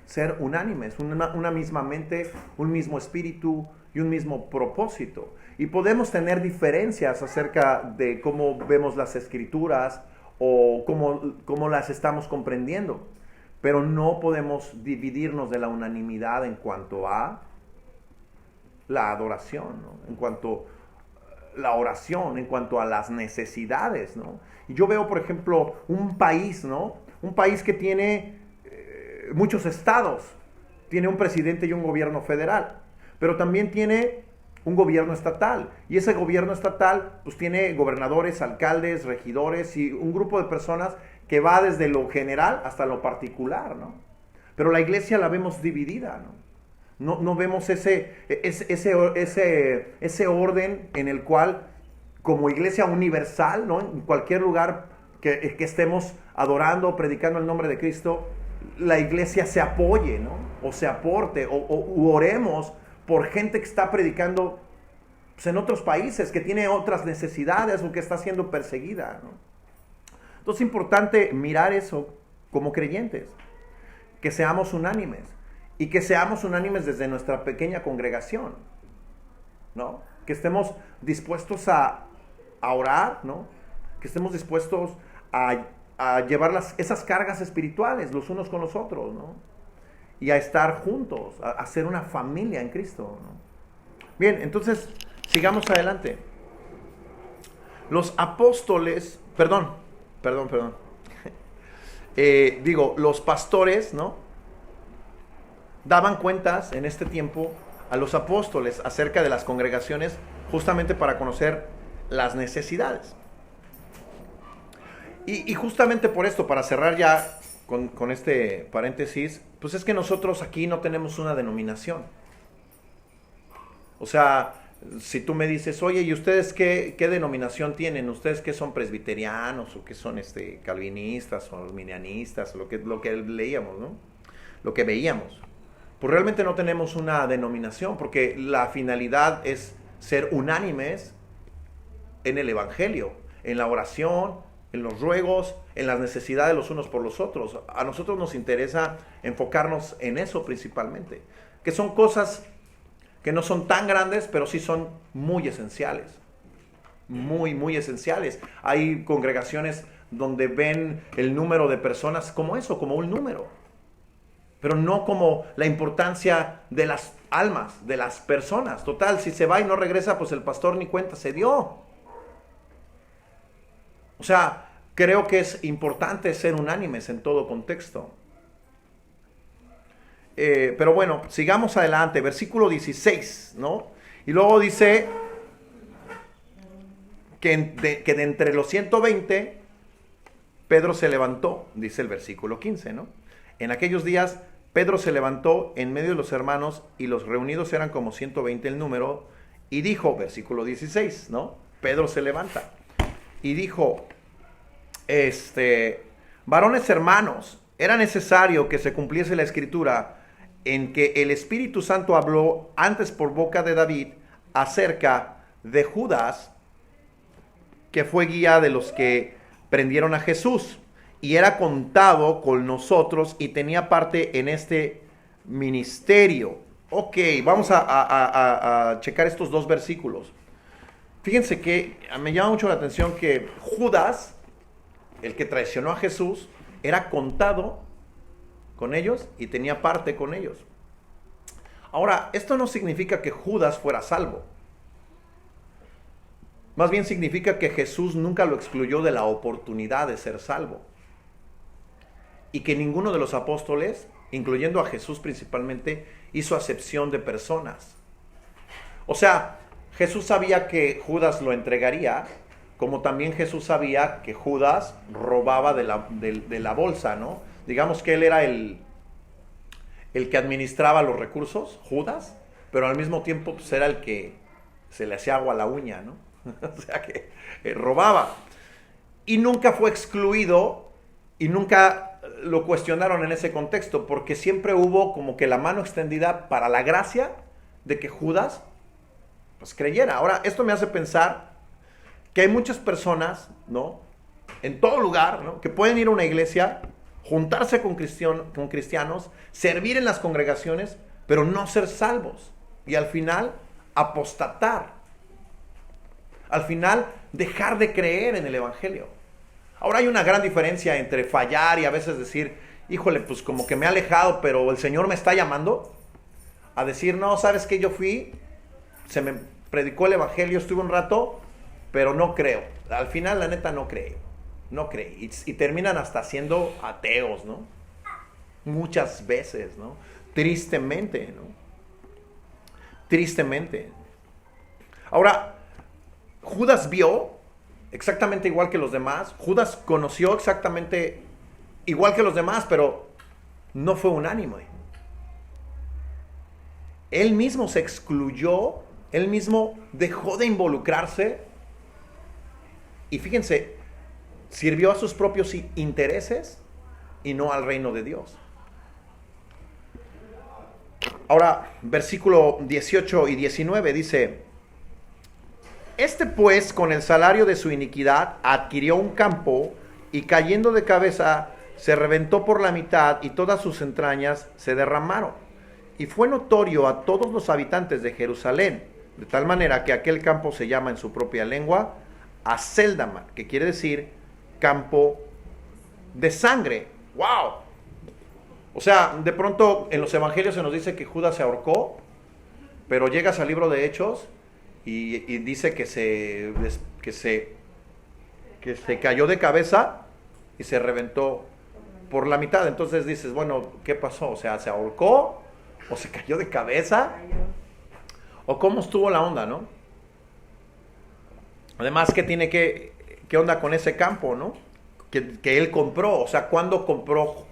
ser unánimes, una misma mente, un mismo espíritu y un mismo propósito. Y podemos tener diferencias acerca de cómo vemos las escrituras o cómo las estamos comprendiendo, pero no podemos dividirnos de la unanimidad en cuanto a la adoración, ¿no? En cuanto a la oración, en cuanto a las necesidades, ¿no? Y yo veo, por ejemplo, un país, ¿no? Un país que tiene muchos estados, tiene un presidente y un gobierno federal, pero también tiene un gobierno estatal, y ese gobierno estatal pues tiene gobernadores, alcaldes, regidores y un grupo de personas que va desde lo general hasta lo particular, ¿no? Pero la iglesia la vemos dividida, ¿no? No vemos ese orden en el cual, como iglesia universal, ¿no? En cualquier lugar que estemos adorando o predicando el nombre de Cristo, la iglesia se apoye, ¿no? O se aporte, u oremos por gente que está predicando pues, en otros países, que tiene otras necesidades o que está siendo perseguida, ¿no? Entonces es importante mirar eso como creyentes, que seamos unánimes, y que seamos unánimes desde nuestra pequeña congregación, ¿no? Que estemos dispuestos a orar, ¿no? Que estemos dispuestos a llevar esas cargas espirituales los unos con los otros, ¿no? Y a estar juntos, a ser una familia en Cristo, ¿no? Bien, entonces, sigamos adelante. Los apóstoles, perdón. Los pastores, ¿no? Daban cuentas en este tiempo a los apóstoles acerca de las congregaciones, justamente para conocer las necesidades. Y justamente por esto, para cerrar ya con este paréntesis, pues es que nosotros aquí no tenemos una denominación. O sea, si tú me dices, oye, ¿y ustedes qué denominación tienen? ¿Ustedes qué son presbiterianos o qué son calvinistas o arminianistas? Lo que leíamos, ¿no? Lo que veíamos. Pues realmente no tenemos una denominación, porque la finalidad es ser unánimes en el Evangelio, en la oración, en los ruegos, en las necesidades los unos por los otros. A nosotros nos interesa enfocarnos en eso principalmente, que son cosas que no son tan grandes, pero sí son muy esenciales. Muy, muy esenciales. Hay congregaciones donde ven el número de personas como eso, como un número, pero no como la importancia de las almas, de las personas. Total, si se va y no regresa, pues el pastor ni cuenta se dio. O sea, creo que es importante ser unánimes en todo contexto. Pero bueno, sigamos adelante, versículo 16, ¿no? Y luego dice que de entre los 120, Pedro se levantó, dice el versículo 15, ¿no? En aquellos días, Pedro se levantó en medio de los hermanos y los reunidos eran como 120 el número y dijo, versículo 16, ¿no? Pedro se levanta y dijo, varones hermanos, era necesario que se cumpliese la escritura en que el Espíritu Santo habló antes por boca de David acerca de Judas, que fue guía de los que prendieron a Jesús y era contado con nosotros y tenía parte en este ministerio. Ok, vamos a checar estos dos versículos. Fíjense que me llama mucho la atención que Judas, el que traicionó a Jesús, era contado con ellos y tenía parte con ellos. Ahora, esto no significa que Judas fuera salvo. Más bien significa que Jesús nunca lo excluyó de la oportunidad de ser salvo. Y que ninguno de los apóstoles, incluyendo a Jesús principalmente, hizo acepción de personas. O sea, Jesús sabía que Judas lo entregaría, como también Jesús sabía que Judas robaba de la bolsa, ¿no? Digamos que él era el que administraba los recursos, Judas, pero al mismo tiempo pues, era el que se le hacía agua a la uña, ¿no? O sea que robaba. Y nunca fue excluido y nunca lo cuestionaron en ese contexto, porque siempre hubo como que la mano extendida para la gracia de que Judas pues creyera. Ahora, esto me hace pensar que hay muchas personas, ¿no? En todo lugar, ¿no? Que pueden ir a una iglesia, juntarse con cristianos, servir en las congregaciones, pero no ser salvos. Y al final, apostatar. Al final, dejar de creer en el evangelio. Ahora hay una gran diferencia entre fallar y a veces decir, híjole, pues como que me he alejado, pero el Señor me está llamando. A decir, no, ¿sabes qué? Yo fui, se me predicó el evangelio, estuve un rato, pero no creo. Al final, la neta, no creo. No cree. Y terminan hasta siendo ateos, ¿no? Muchas veces, ¿no? Tristemente, ¿no? Tristemente. Ahora, Judas vio exactamente igual que los demás. Judas conoció exactamente igual que los demás, pero no fue unánime. Él mismo se excluyó, él mismo dejó de involucrarse. Y fíjense, sirvió a sus propios intereses y no al reino de Dios. Ahora, versículo 18 y 19 dice, pues con el salario de su iniquidad adquirió un campo y cayendo de cabeza se reventó por la mitad y todas sus entrañas se derramaron. Y fue notorio a todos los habitantes de Jerusalén, de tal manera que aquel campo se llama en su propia lengua Aceldama, que quiere decir campo de sangre. ¡Wow! O sea, de pronto en los evangelios se nos dice que Judas se ahorcó, pero llegas al libro de Hechos y dice que se cayó de cabeza y se reventó por la mitad. Entonces dices, bueno, ¿qué pasó? O sea, ¿se ahorcó? ¿O se cayó de cabeza? ¿O cómo estuvo la onda, no? Además, ¿qué onda con ese campo, no? Que él compró, o sea, ¿cuándo compró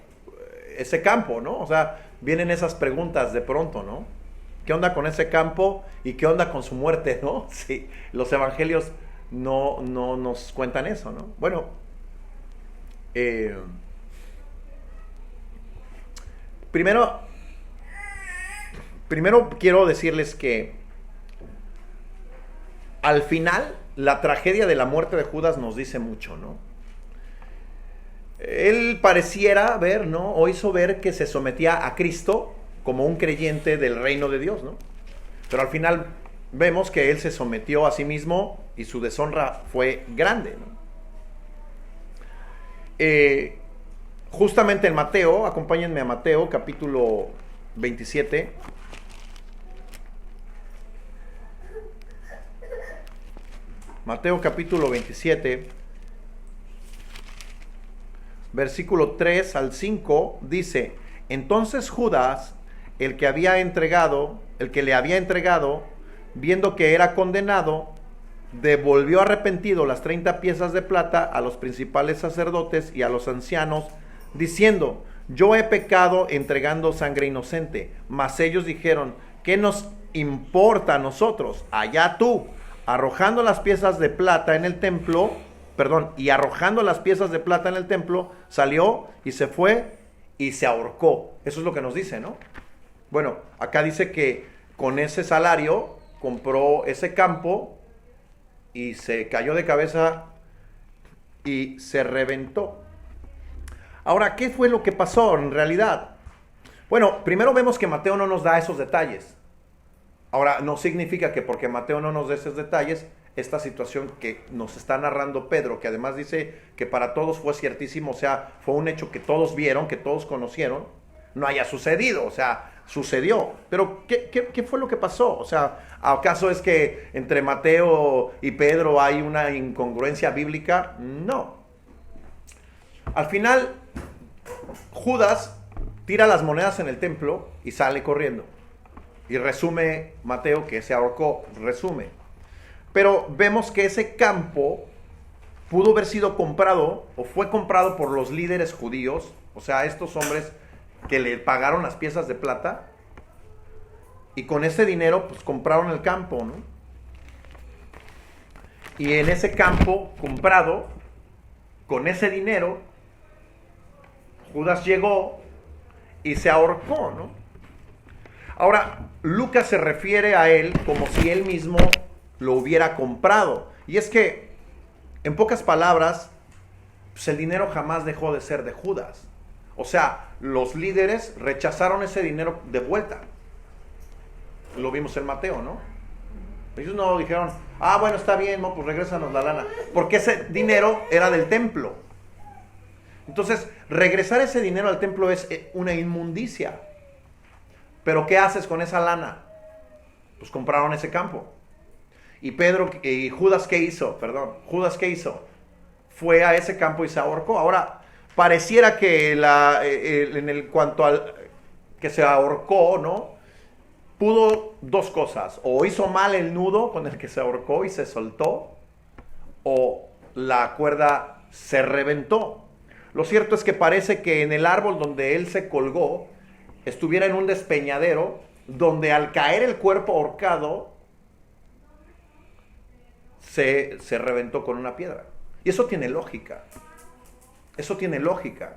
ese campo, no? O sea, vienen esas preguntas de pronto, ¿no? ¿Qué onda con ese campo y qué onda con su muerte, no? Sí, los evangelios no nos cuentan eso, ¿no? Bueno, primero quiero decirles que al final la tragedia de la muerte de Judas nos dice mucho, ¿no? Él pareciera ver, ¿no? O hizo ver que se sometía a Cristo como un creyente del reino de Dios, ¿no? Pero al final vemos que él se sometió a sí mismo y su deshonra fue grande, ¿no? Justamente en Mateo, acompáñenme a Mateo capítulo 27. Mateo capítulo 27, versículo 3 al 5, dice: entonces Judas, el que le había entregado, viendo que era condenado, devolvió arrepentido las 30 piezas de plata a los principales sacerdotes y a los ancianos, diciendo: yo he pecado entregando sangre inocente. Mas ellos dijeron: ¿qué nos importa a nosotros? Allá tú. Arrojando las piezas de plata en el templo, y arrojando las piezas de plata en el templo, salió y se fue y se ahorcó. Eso es lo que nos dice, ¿no? Bueno, acá dice que con ese salario compró ese campo y se cayó de cabeza y se reventó. Ahora, ¿qué fue lo que pasó en realidad? Bueno, primero vemos que Mateo no nos da esos detalles. Ahora, no significa que porque Mateo no nos dé esos detalles, esta situación que nos está narrando Pedro, que además dice que para todos fue ciertísimo, o sea, fue un hecho que todos vieron, que todos conocieron, no haya sucedido, o sea, sucedió. Pero, ¿qué fue lo que pasó? O sea, ¿acaso es que entre Mateo y Pedro hay una incongruencia bíblica? No. Al final, Judas tira las monedas en el templo y sale corriendo. Y resume Mateo que se ahorcó, resume. Pero vemos que ese campo pudo haber sido comprado o fue comprado por los líderes judíos, o sea, estos hombres que le pagaron las piezas de plata, y con ese dinero pues compraron el campo, ¿no? Y en ese campo comprado, con ese dinero, Judas llegó y se ahorcó, ¿no? Ahora, Lucas se refiere a él como si él mismo lo hubiera comprado. Y es que, en pocas palabras, pues el dinero jamás dejó de ser de Judas. O sea, los líderes rechazaron ese dinero de vuelta. Lo vimos en Mateo, ¿no? Ellos no dijeron: bueno, está bien, no, pues regrésanos la lana. Porque ese dinero era del templo. Entonces, regresar ese dinero al templo es una inmundicia. Pero ¿qué haces con esa lana? Pues compraron ese campo. Y Judas, ¿qué hizo? Judas, ¿qué hizo? Fue a ese campo y se ahorcó. Ahora, pareciera que cuanto al que se ahorcó, ¿no? Pudo dos cosas: o hizo mal el nudo con el que se ahorcó y se soltó, o la cuerda se reventó. Lo cierto es que parece que en el árbol donde él se colgó estuviera en un despeñadero, donde al caer el cuerpo ahorcado se reventó con una piedra. Y eso tiene lógica. Eso tiene lógica,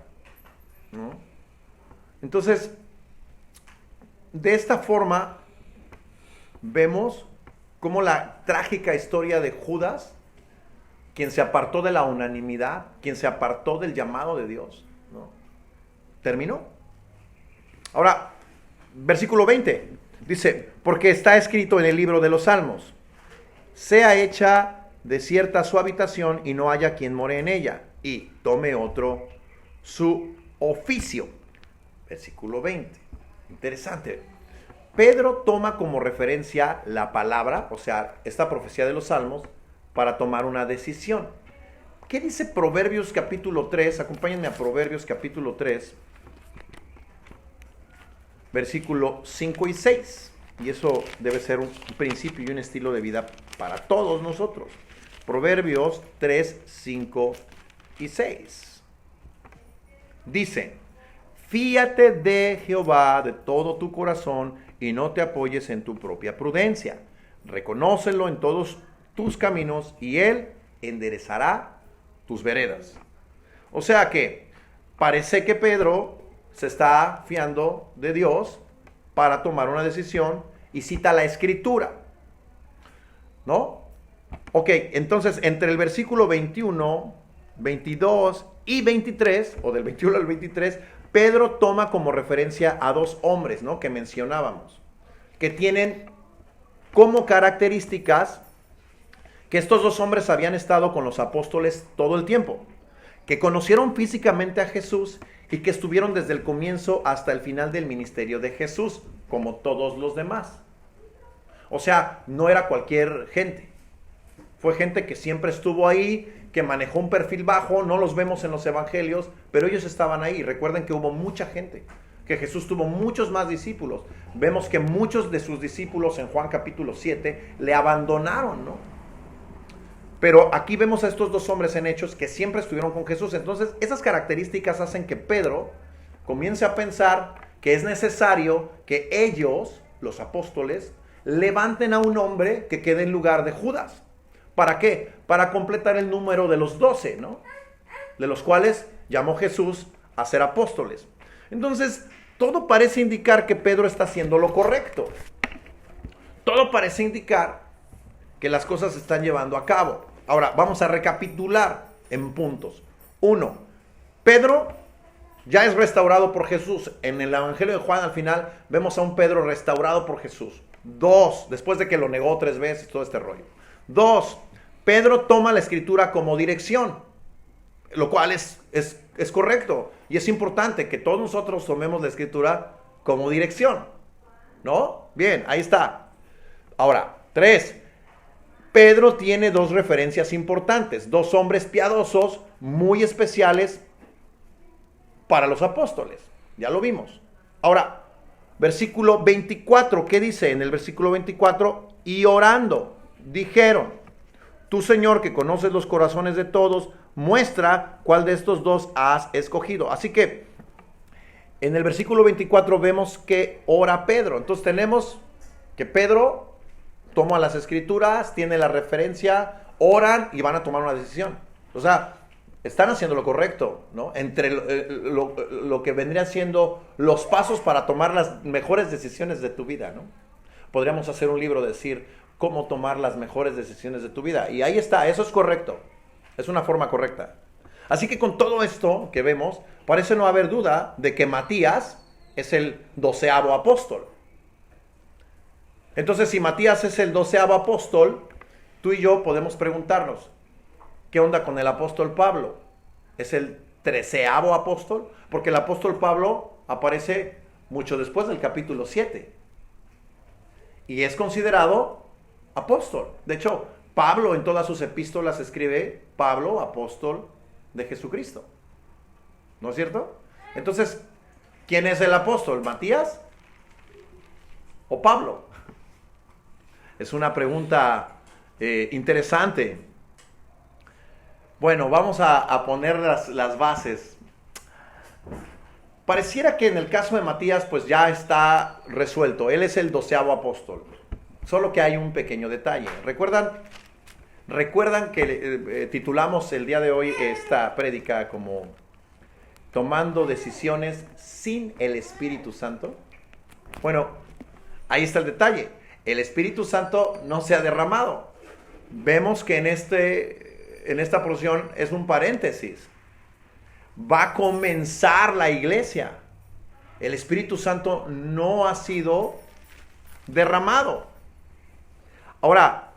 ¿no? Entonces, de esta forma, vemos cómo la trágica historia de Judas, quien se apartó de la unanimidad, quien se apartó del llamado de Dios, ¿no?, terminó. Ahora, versículo 20, dice: porque está escrito en el libro de los Salmos: sea hecha desierta su habitación y no haya quien more en ella, y tome otro su oficio. Versículo 20, interesante. Pedro toma como referencia la palabra, o sea, esta profecía de los Salmos, para tomar una decisión. ¿Qué dice Proverbios capítulo 3? Acompáñenme a Proverbios capítulo 3. Versículo 5 y 6. Y eso debe ser un principio y un estilo de vida para todos nosotros. Proverbios 3, 5 y 6. Dice: fíate de Jehová de todo tu corazón y no te apoyes en tu propia prudencia. Reconócelo en todos tus caminos y Él enderezará tus veredas. O sea que parece que Pedro se está fiando de Dios para tomar una decisión y cita la Escritura, ¿no? Ok, entonces entre el versículo 21, 22 y 23, o del 21 al 23, Pedro toma como referencia a dos hombres, ¿no?, que mencionábamos, que tienen como características que estos dos hombres habían estado con los apóstoles todo el tiempo, que conocieron físicamente a Jesús y que estuvieron desde el comienzo hasta el final del ministerio de Jesús, como todos los demás. O sea, no era cualquier gente. Fue gente que siempre estuvo ahí, que manejó un perfil bajo, no los vemos en los evangelios, pero ellos estaban ahí. Recuerden que hubo mucha gente, que Jesús tuvo muchos más discípulos. Vemos que muchos de sus discípulos en Juan capítulo 7 le abandonaron, ¿no? Pero aquí vemos a estos dos hombres en Hechos que siempre estuvieron con Jesús. Entonces, esas características hacen que Pedro comience a pensar que es necesario que ellos, los apóstoles, levanten a un hombre que quede en lugar de Judas. ¿Para qué? Para completar el número de los 12, ¿no? De los cuales llamó Jesús a ser apóstoles. Entonces, todo parece indicar que Pedro está haciendo lo correcto. Todo parece indicar que las cosas se están llevando a cabo. Ahora, vamos a recapitular en puntos. 1. Pedro ya es restaurado por Jesús. En el Evangelio de Juan, al final, vemos a un Pedro restaurado por Jesús. 2. Después de que lo negó 3 veces, todo este rollo. 2. Pedro toma la escritura como dirección, lo cual es correcto. Y es importante que todos nosotros tomemos la escritura como dirección, ¿no? Bien, ahí está. Ahora, 3. Pedro tiene dos referencias importantes, dos hombres piadosos muy especiales para los apóstoles. Ya lo vimos. Ahora, versículo 24, ¿qué dice en el versículo 24? Y orando, dijeron: tú, Señor, que conoces los corazones de todos, muestra cuál de estos dos has escogido. Así que en el versículo 24 vemos que ora Pedro. Entonces tenemos que Pedro toma las escrituras, tiene la referencia, oran y van a tomar una decisión. O sea, están haciendo lo correcto, ¿no? Entre lo que vendrían siendo los pasos para tomar las mejores decisiones de tu vida, ¿no? Podríamos hacer un libro, decir cómo tomar las mejores decisiones de tu vida. Y ahí está, eso es correcto. Es una forma correcta. Así que con todo esto que vemos, parece no haber duda de que Matías es el 12º apóstol. Entonces, si Matías es el 12º apóstol, tú y yo podemos preguntarnos, ¿qué onda con el apóstol Pablo? ¿Es el 13º apóstol? Porque el apóstol Pablo aparece mucho después del capítulo 7. Y es considerado apóstol. De hecho, Pablo en todas sus epístolas escribe Pablo, apóstol de Jesucristo. ¿No es cierto? Entonces, ¿quién es el apóstol? ¿Matías o Pablo? Es una pregunta interesante. Bueno, vamos a poner las bases. Pareciera que en el caso de Matías, pues ya está resuelto. Él es el 12º apóstol. Solo que hay un pequeño detalle. ¿Recuerdan que titulamos el día de hoy esta prédica como tomando decisiones sin el Espíritu Santo? Bueno, ahí está el detalle. El Espíritu Santo no se ha derramado. Vemos que en esta porción es un paréntesis. Va a comenzar la iglesia. El Espíritu Santo no ha sido derramado. Ahora,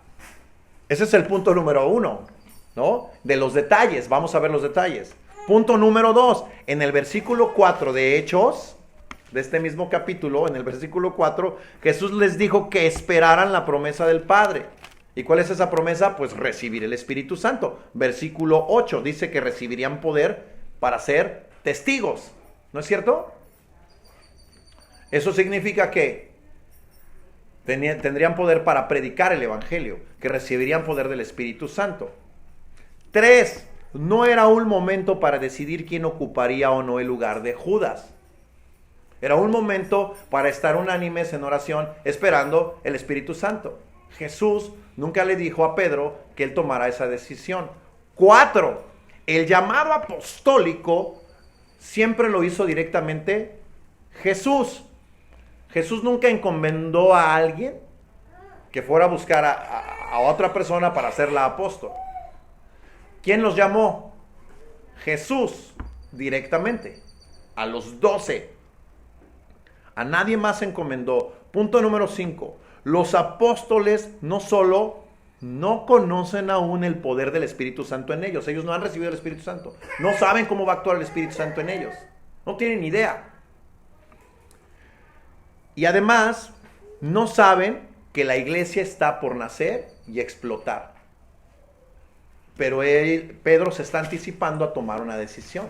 ese es el punto número 1, ¿no? De los detalles. Vamos a ver los detalles. Punto número 2. En el versículo 4 de Hechos, de este mismo capítulo, en el versículo 4, Jesús les dijo que esperaran la promesa del Padre. ¿Y cuál es esa promesa? Pues recibir el Espíritu Santo. Versículo 8 dice que recibirían poder para ser testigos. ¿No es cierto? Eso significa que tendrían poder para predicar el Evangelio, que recibirían poder del Espíritu Santo. 3. No era un momento para decidir quién ocuparía o no el lugar de Judas. Era un momento para estar unánimes en oración, esperando el Espíritu Santo. Jesús nunca le dijo a Pedro que él tomara esa decisión. 4. El llamado apostólico siempre lo hizo directamente Jesús. Jesús nunca encomendó a alguien que fuera a buscar a a otra persona para hacerla apóstol. ¿Quién los llamó? Jesús, directamente, a los 12. A nadie más se encomendó. Punto número 5. Los apóstoles no solo no conocen aún el poder del Espíritu Santo en ellos. Ellos no han recibido el Espíritu Santo. No saben cómo va a actuar el Espíritu Santo en ellos. No tienen idea. Y además, no saben que la iglesia está por nacer y explotar. Pero Pedro se está anticipando a tomar una decisión.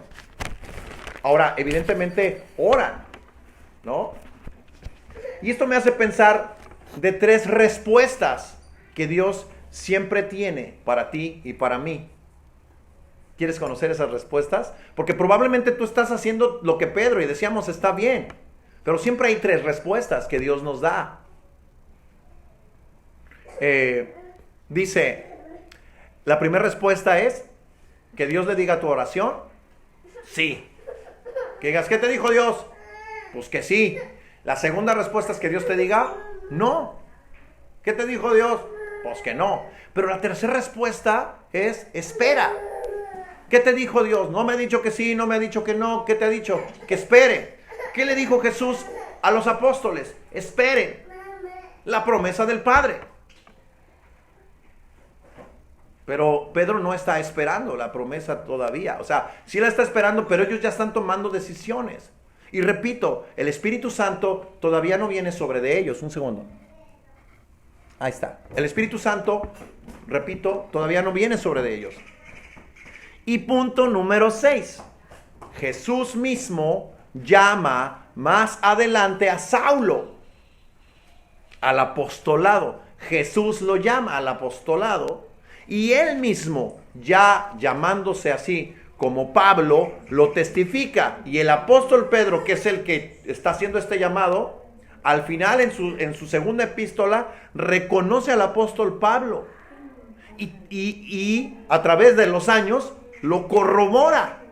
Ahora, evidentemente, oran, ¿no? Y esto me hace pensar de 3 respuestas que Dios siempre tiene para ti y para mí. ¿Quieres conocer esas respuestas? Porque probablemente tú estás haciendo lo que Pedro y decíamos está bien. Pero siempre hay 3 respuestas que Dios nos da. Dice, la primera respuesta es que Dios le diga a tu oración, sí. Que digas, ¿qué te dijo Dios? Pues que sí. La segunda respuesta es que Dios te diga, no. ¿Qué te dijo Dios? Pues que no. Pero la tercera respuesta es, espera. ¿Qué te dijo Dios? No me ha dicho que sí, no me ha dicho que no. ¿Qué te ha dicho? Que espere. ¿Qué le dijo Jesús a los apóstoles? Esperen la promesa del Padre. Pero Pedro no está esperando la promesa todavía. O sea, sí la está esperando, pero ellos ya están tomando decisiones. Y repito, el Espíritu Santo todavía no viene sobre de ellos. Un segundo. Ahí está. El Espíritu Santo, repito, todavía no viene sobre de ellos. Y punto número 6. Jesús mismo llama más adelante a Saulo al apostolado. Jesús lo llama al apostolado y él mismo, ya llamándose así como Pablo, lo testifica. Y el apóstol Pedro, que es el que está haciendo este llamado, al final en su segunda epístola reconoce al apóstol Pablo y a través de los años lo corrobora.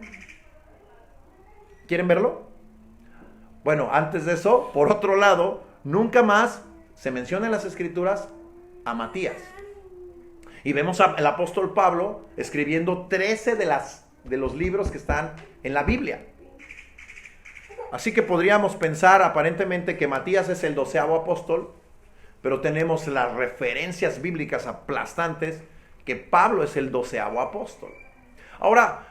¿Quieren verlo? Bueno, antes de eso, por otro lado, nunca más se menciona en las Escrituras a Matías. Y vemos al apóstol Pablo escribiendo 13 de los libros que están en la Biblia. Así que podríamos pensar aparentemente que Matías es el 12º apóstol, pero tenemos las referencias bíblicas aplastantes que Pablo es el 12º apóstol. Ahora,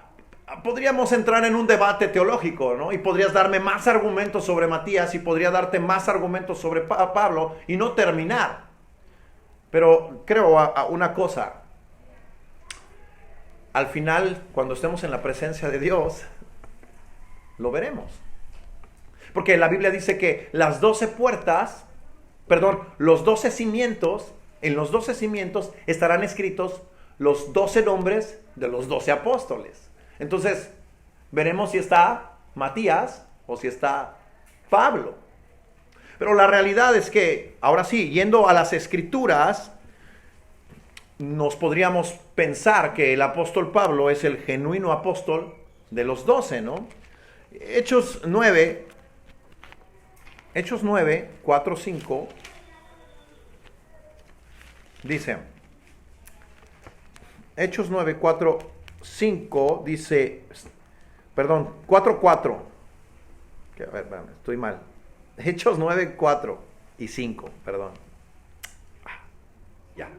podríamos entrar en un debate teológico, ¿no? Y podrías darme más argumentos sobre Matías y podría darte más argumentos sobre Pablo y no terminar. Pero creo una cosa. Al final, cuando estemos en la presencia de Dios, lo veremos. Porque la Biblia dice que los 12 cimientos, en los 12 cimientos estarán escritos los 12 nombres de los 12 apóstoles. Entonces, veremos si está Matías o si está Pablo. Pero la realidad es que, ahora sí, yendo a las Escrituras, nos podríamos pensar que el apóstol Pablo es el genuino apóstol de los 12, ¿no? Hechos 9, 4, 5, dice, Hechos 9, 4, 5, dice, perdón, 4, 4, a ver, estoy mal, Hechos 9, 4 y 5, perdón, ya.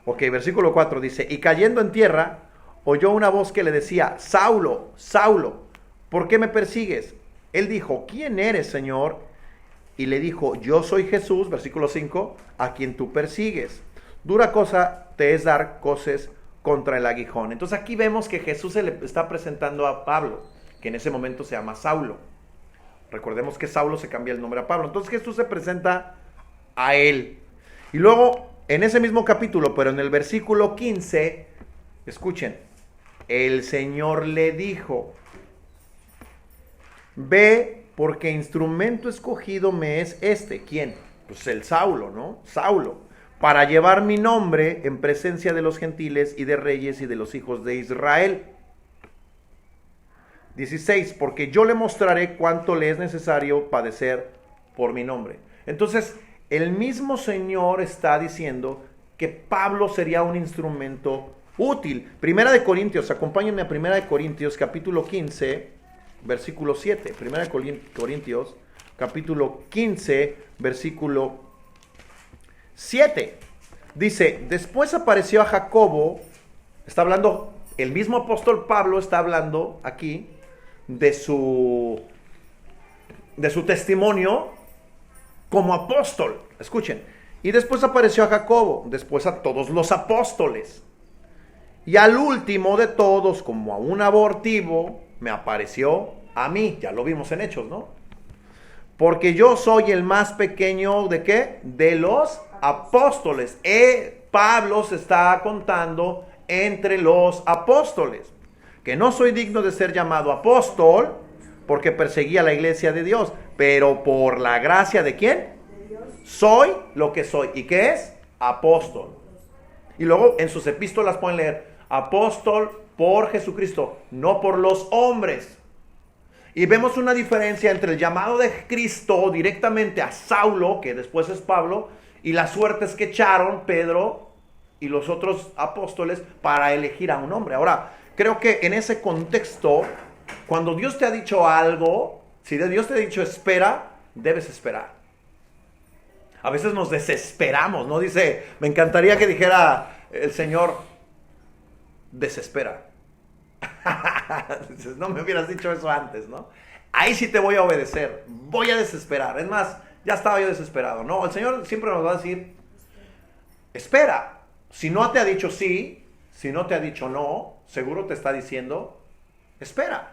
Ok, versículo 4 dice, y cayendo en tierra, oyó una voz que le decía, Saulo, Saulo, ¿por qué me persigues? Él dijo, ¿quién eres, Señor? Y le dijo, yo soy Jesús, versículo 5, a quien tú persigues. Dura cosa te es dar coces contra el aguijón. Entonces aquí vemos que Jesús se le está presentando a Pablo, que en ese momento se llama Saulo. Recordemos que Saulo se cambia el nombre a Pablo. Entonces Jesús se presenta a él. Y luego, en ese mismo capítulo, pero en el versículo 15, escuchen, el Señor le dijo, ve, porque instrumento escogido me es este. ¿Quién? Pues el Saulo, ¿no? Saulo, para llevar mi nombre en presencia de los gentiles y de reyes y de los hijos de Israel. 16, porque yo le mostraré cuánto le es necesario padecer por mi nombre. Entonces, el mismo Señor está diciendo que Pablo sería un instrumento útil. Primera de Corintios, acompáñenme a Primera de Corintios, capítulo 15, versículo 7. Primera de Corintios, capítulo 15, versículo 7. Dice, después apareció a Jacobo, está hablando, el mismo apóstol Pablo está hablando aquí de su testimonio como apóstol. Escuchen, y después apareció a Jacobo, después a todos los apóstoles. Y al último de todos, como a un abortivo, me apareció a mí. Ya lo vimos en Hechos, ¿no? Porque yo soy el más pequeño, ¿de qué? De los apóstoles. Pablo se está contando entre los apóstoles. Que no soy digno de ser llamado apóstol, porque perseguía la iglesia de Dios. Pero por la gracia ¿de quién? Soy lo que soy. ¿Y qué es? Apóstol. Y luego en sus epístolas pueden leer, apóstol por Jesucristo, no por los hombres. Y vemos una diferencia entre el llamado de Cristo directamente a Saulo, que después es Pablo, y las suertes que echaron Pedro y los otros apóstoles para elegir a un hombre. Ahora, creo que en ese contexto, cuando Dios te ha dicho algo, si Dios te ha dicho espera, debes esperar. A veces nos desesperamos, ¿no? Dice, me encantaría que dijera el Señor, desespera. Dices, no me hubieras dicho eso antes, ¿no? Ahí sí te voy a obedecer, voy a desesperar. Es más, ya estaba yo desesperado. No, el Señor siempre nos va a decir, espera. Si no te ha dicho sí, si no te ha dicho no, seguro te está diciendo, espera.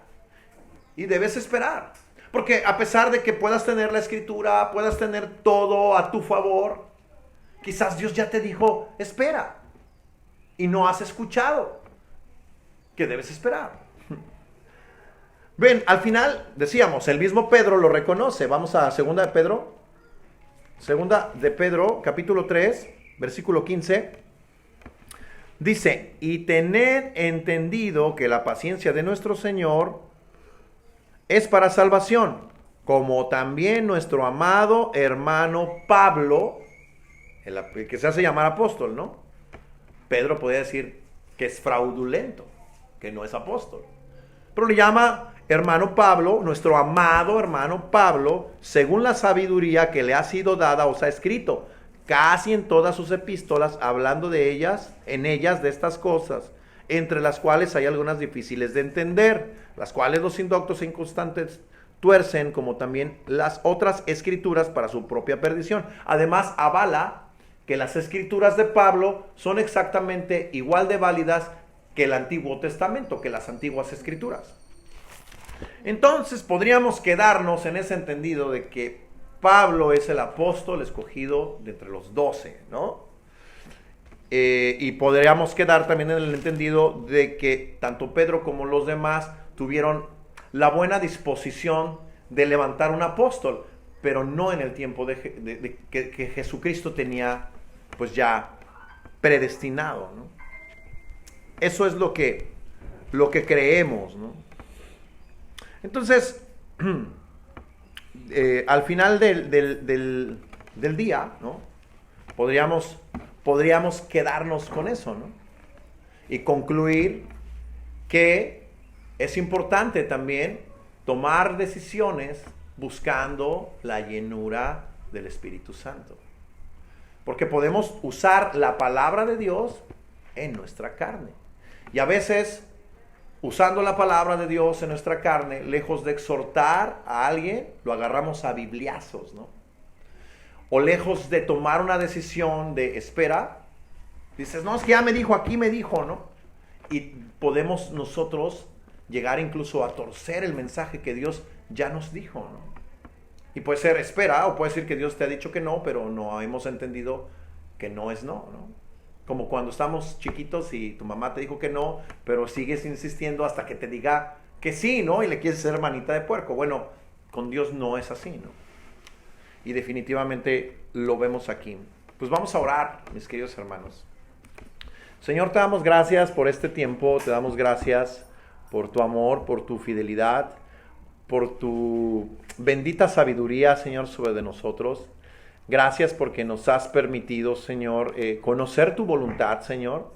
Y debes esperar. Porque a pesar de que puedas tener la escritura, puedas tener todo a tu favor, quizás Dios ya te dijo, espera. Y no has escuchado que debes esperar. Ven, al final, decíamos, el mismo Pedro lo reconoce. Vamos a Segunda de Pedro. Segunda de Pedro, capítulo 3, versículo 15. Dice, y tened entendido que la paciencia de nuestro Señor es para salvación, como también nuestro amado hermano Pablo, el que se hace llamar apóstol, ¿no? Pedro podría decir que es fraudulento, que no es apóstol. Pero le llama hermano Pablo, nuestro amado hermano Pablo, según la sabiduría que le ha sido dada, os ha escrito, casi en todas sus epístolas, hablando de ellas, en ellas de estas cosas, entre las cuales hay algunas difíciles de entender, las cuales los indoctos e inconstantes tuercen, como también las otras escrituras para su propia perdición. Además, avala que las escrituras de Pablo son exactamente igual de válidas que el Antiguo Testamento, que las antiguas escrituras. Entonces podríamos quedarnos en ese entendido de que Pablo es el apóstol escogido de entre los 12, ¿no? Y podríamos quedar también en el entendido de que tanto Pedro como los demás tuvieron la buena disposición de levantar un apóstol, pero no en el tiempo que Jesucristo tenía pues ya predestinado, ¿no? Eso es lo que creemos, ¿no? Entonces, al final del día, ¿no? Podríamos quedarnos con eso, ¿no? Y concluir que es importante también tomar decisiones buscando la llenura del Espíritu Santo. Porque podemos usar la palabra de Dios en nuestra carne. Y a veces, usando la palabra de Dios en nuestra carne, lejos de exhortar a alguien, lo agarramos a bibliazos, ¿no? O lejos de tomar una decisión de espera, dices, no, es que ya me dijo, aquí me dijo, ¿no? Y podemos nosotros llegar incluso a torcer el mensaje que Dios ya nos dijo, ¿no? Y puede ser espera, o puede ser que Dios te ha dicho que no, pero no hemos entendido que no es no, ¿no? Como cuando estamos chiquitos y tu mamá te dijo que no, pero sigues insistiendo hasta que te diga que sí, ¿no? Y le quieres hacer manita de puerco. Bueno, con Dios no es así, ¿no? Y definitivamente lo vemos aquí. Pues vamos a orar, mis queridos hermanos. Señor, te damos gracias por este tiempo, te damos gracias por tu amor, por tu fidelidad, por tu bendita sabiduría, Señor, sobre de nosotros. Gracias porque nos has permitido, Señor, conocer tu voluntad, Señor,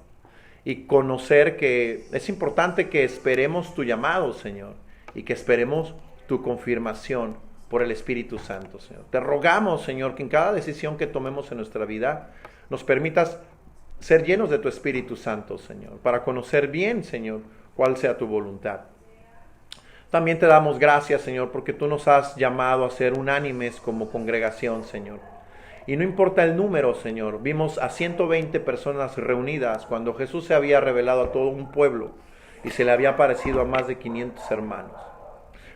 y conocer que es importante que esperemos tu llamado, Señor, y que esperemos tu confirmación por el Espíritu Santo, Señor. Te rogamos, Señor, que en cada decisión que tomemos en nuestra vida nos permitas ser llenos de tu Espíritu Santo, Señor, para conocer bien, Señor, cuál sea tu voluntad. También te damos gracias, Señor, porque tú nos has llamado a ser unánimes como congregación, Señor. Y no importa el número, Señor. Vimos a 120 personas reunidas cuando Jesús se había revelado a todo un pueblo y se le había aparecido a más de 500 hermanos.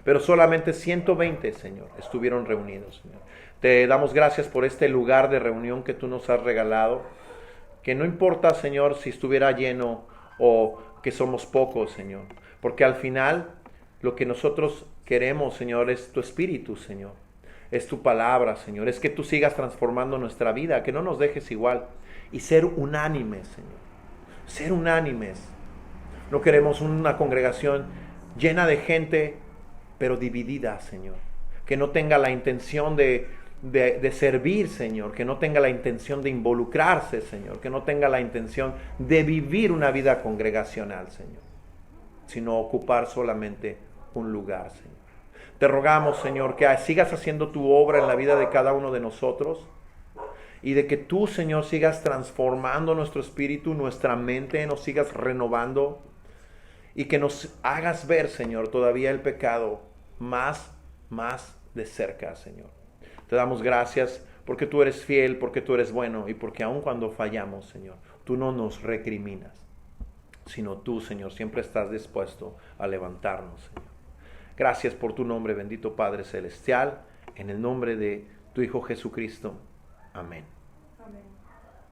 Pero solamente 120, Señor, estuvieron reunidos, Señor. Te damos gracias por este lugar de reunión que tú nos has regalado. Que no importa, Señor, si estuviera lleno o que somos pocos, Señor. Porque al final lo que nosotros queremos, Señor, es tu Espíritu, Señor. Es tu palabra, Señor. Es que tú sigas transformando nuestra vida, que no nos dejes igual. Y ser unánimes, Señor. Ser unánimes. No queremos una congregación llena de gente, pero dividida, Señor. Que no tenga la intención de servir, Señor. Que no tenga la intención de involucrarse, Señor. Que no tenga la intención de vivir una vida congregacional, Señor. Sino ocupar solamente un lugar, Señor. Te rogamos, Señor, que sigas haciendo tu obra en la vida de cada uno de nosotros y de que tú, Señor, sigas transformando nuestro espíritu, nuestra mente, nos sigas renovando y que nos hagas ver, Señor, todavía el pecado más de cerca, Señor. Te damos gracias porque tú eres fiel, porque tú eres bueno y porque aun cuando fallamos, Señor, tú no nos recriminas, sino tú, Señor, siempre estás dispuesto a levantarnos, Señor. Gracias por tu nombre, bendito Padre Celestial, en el nombre de tu Hijo Jesucristo. Amén.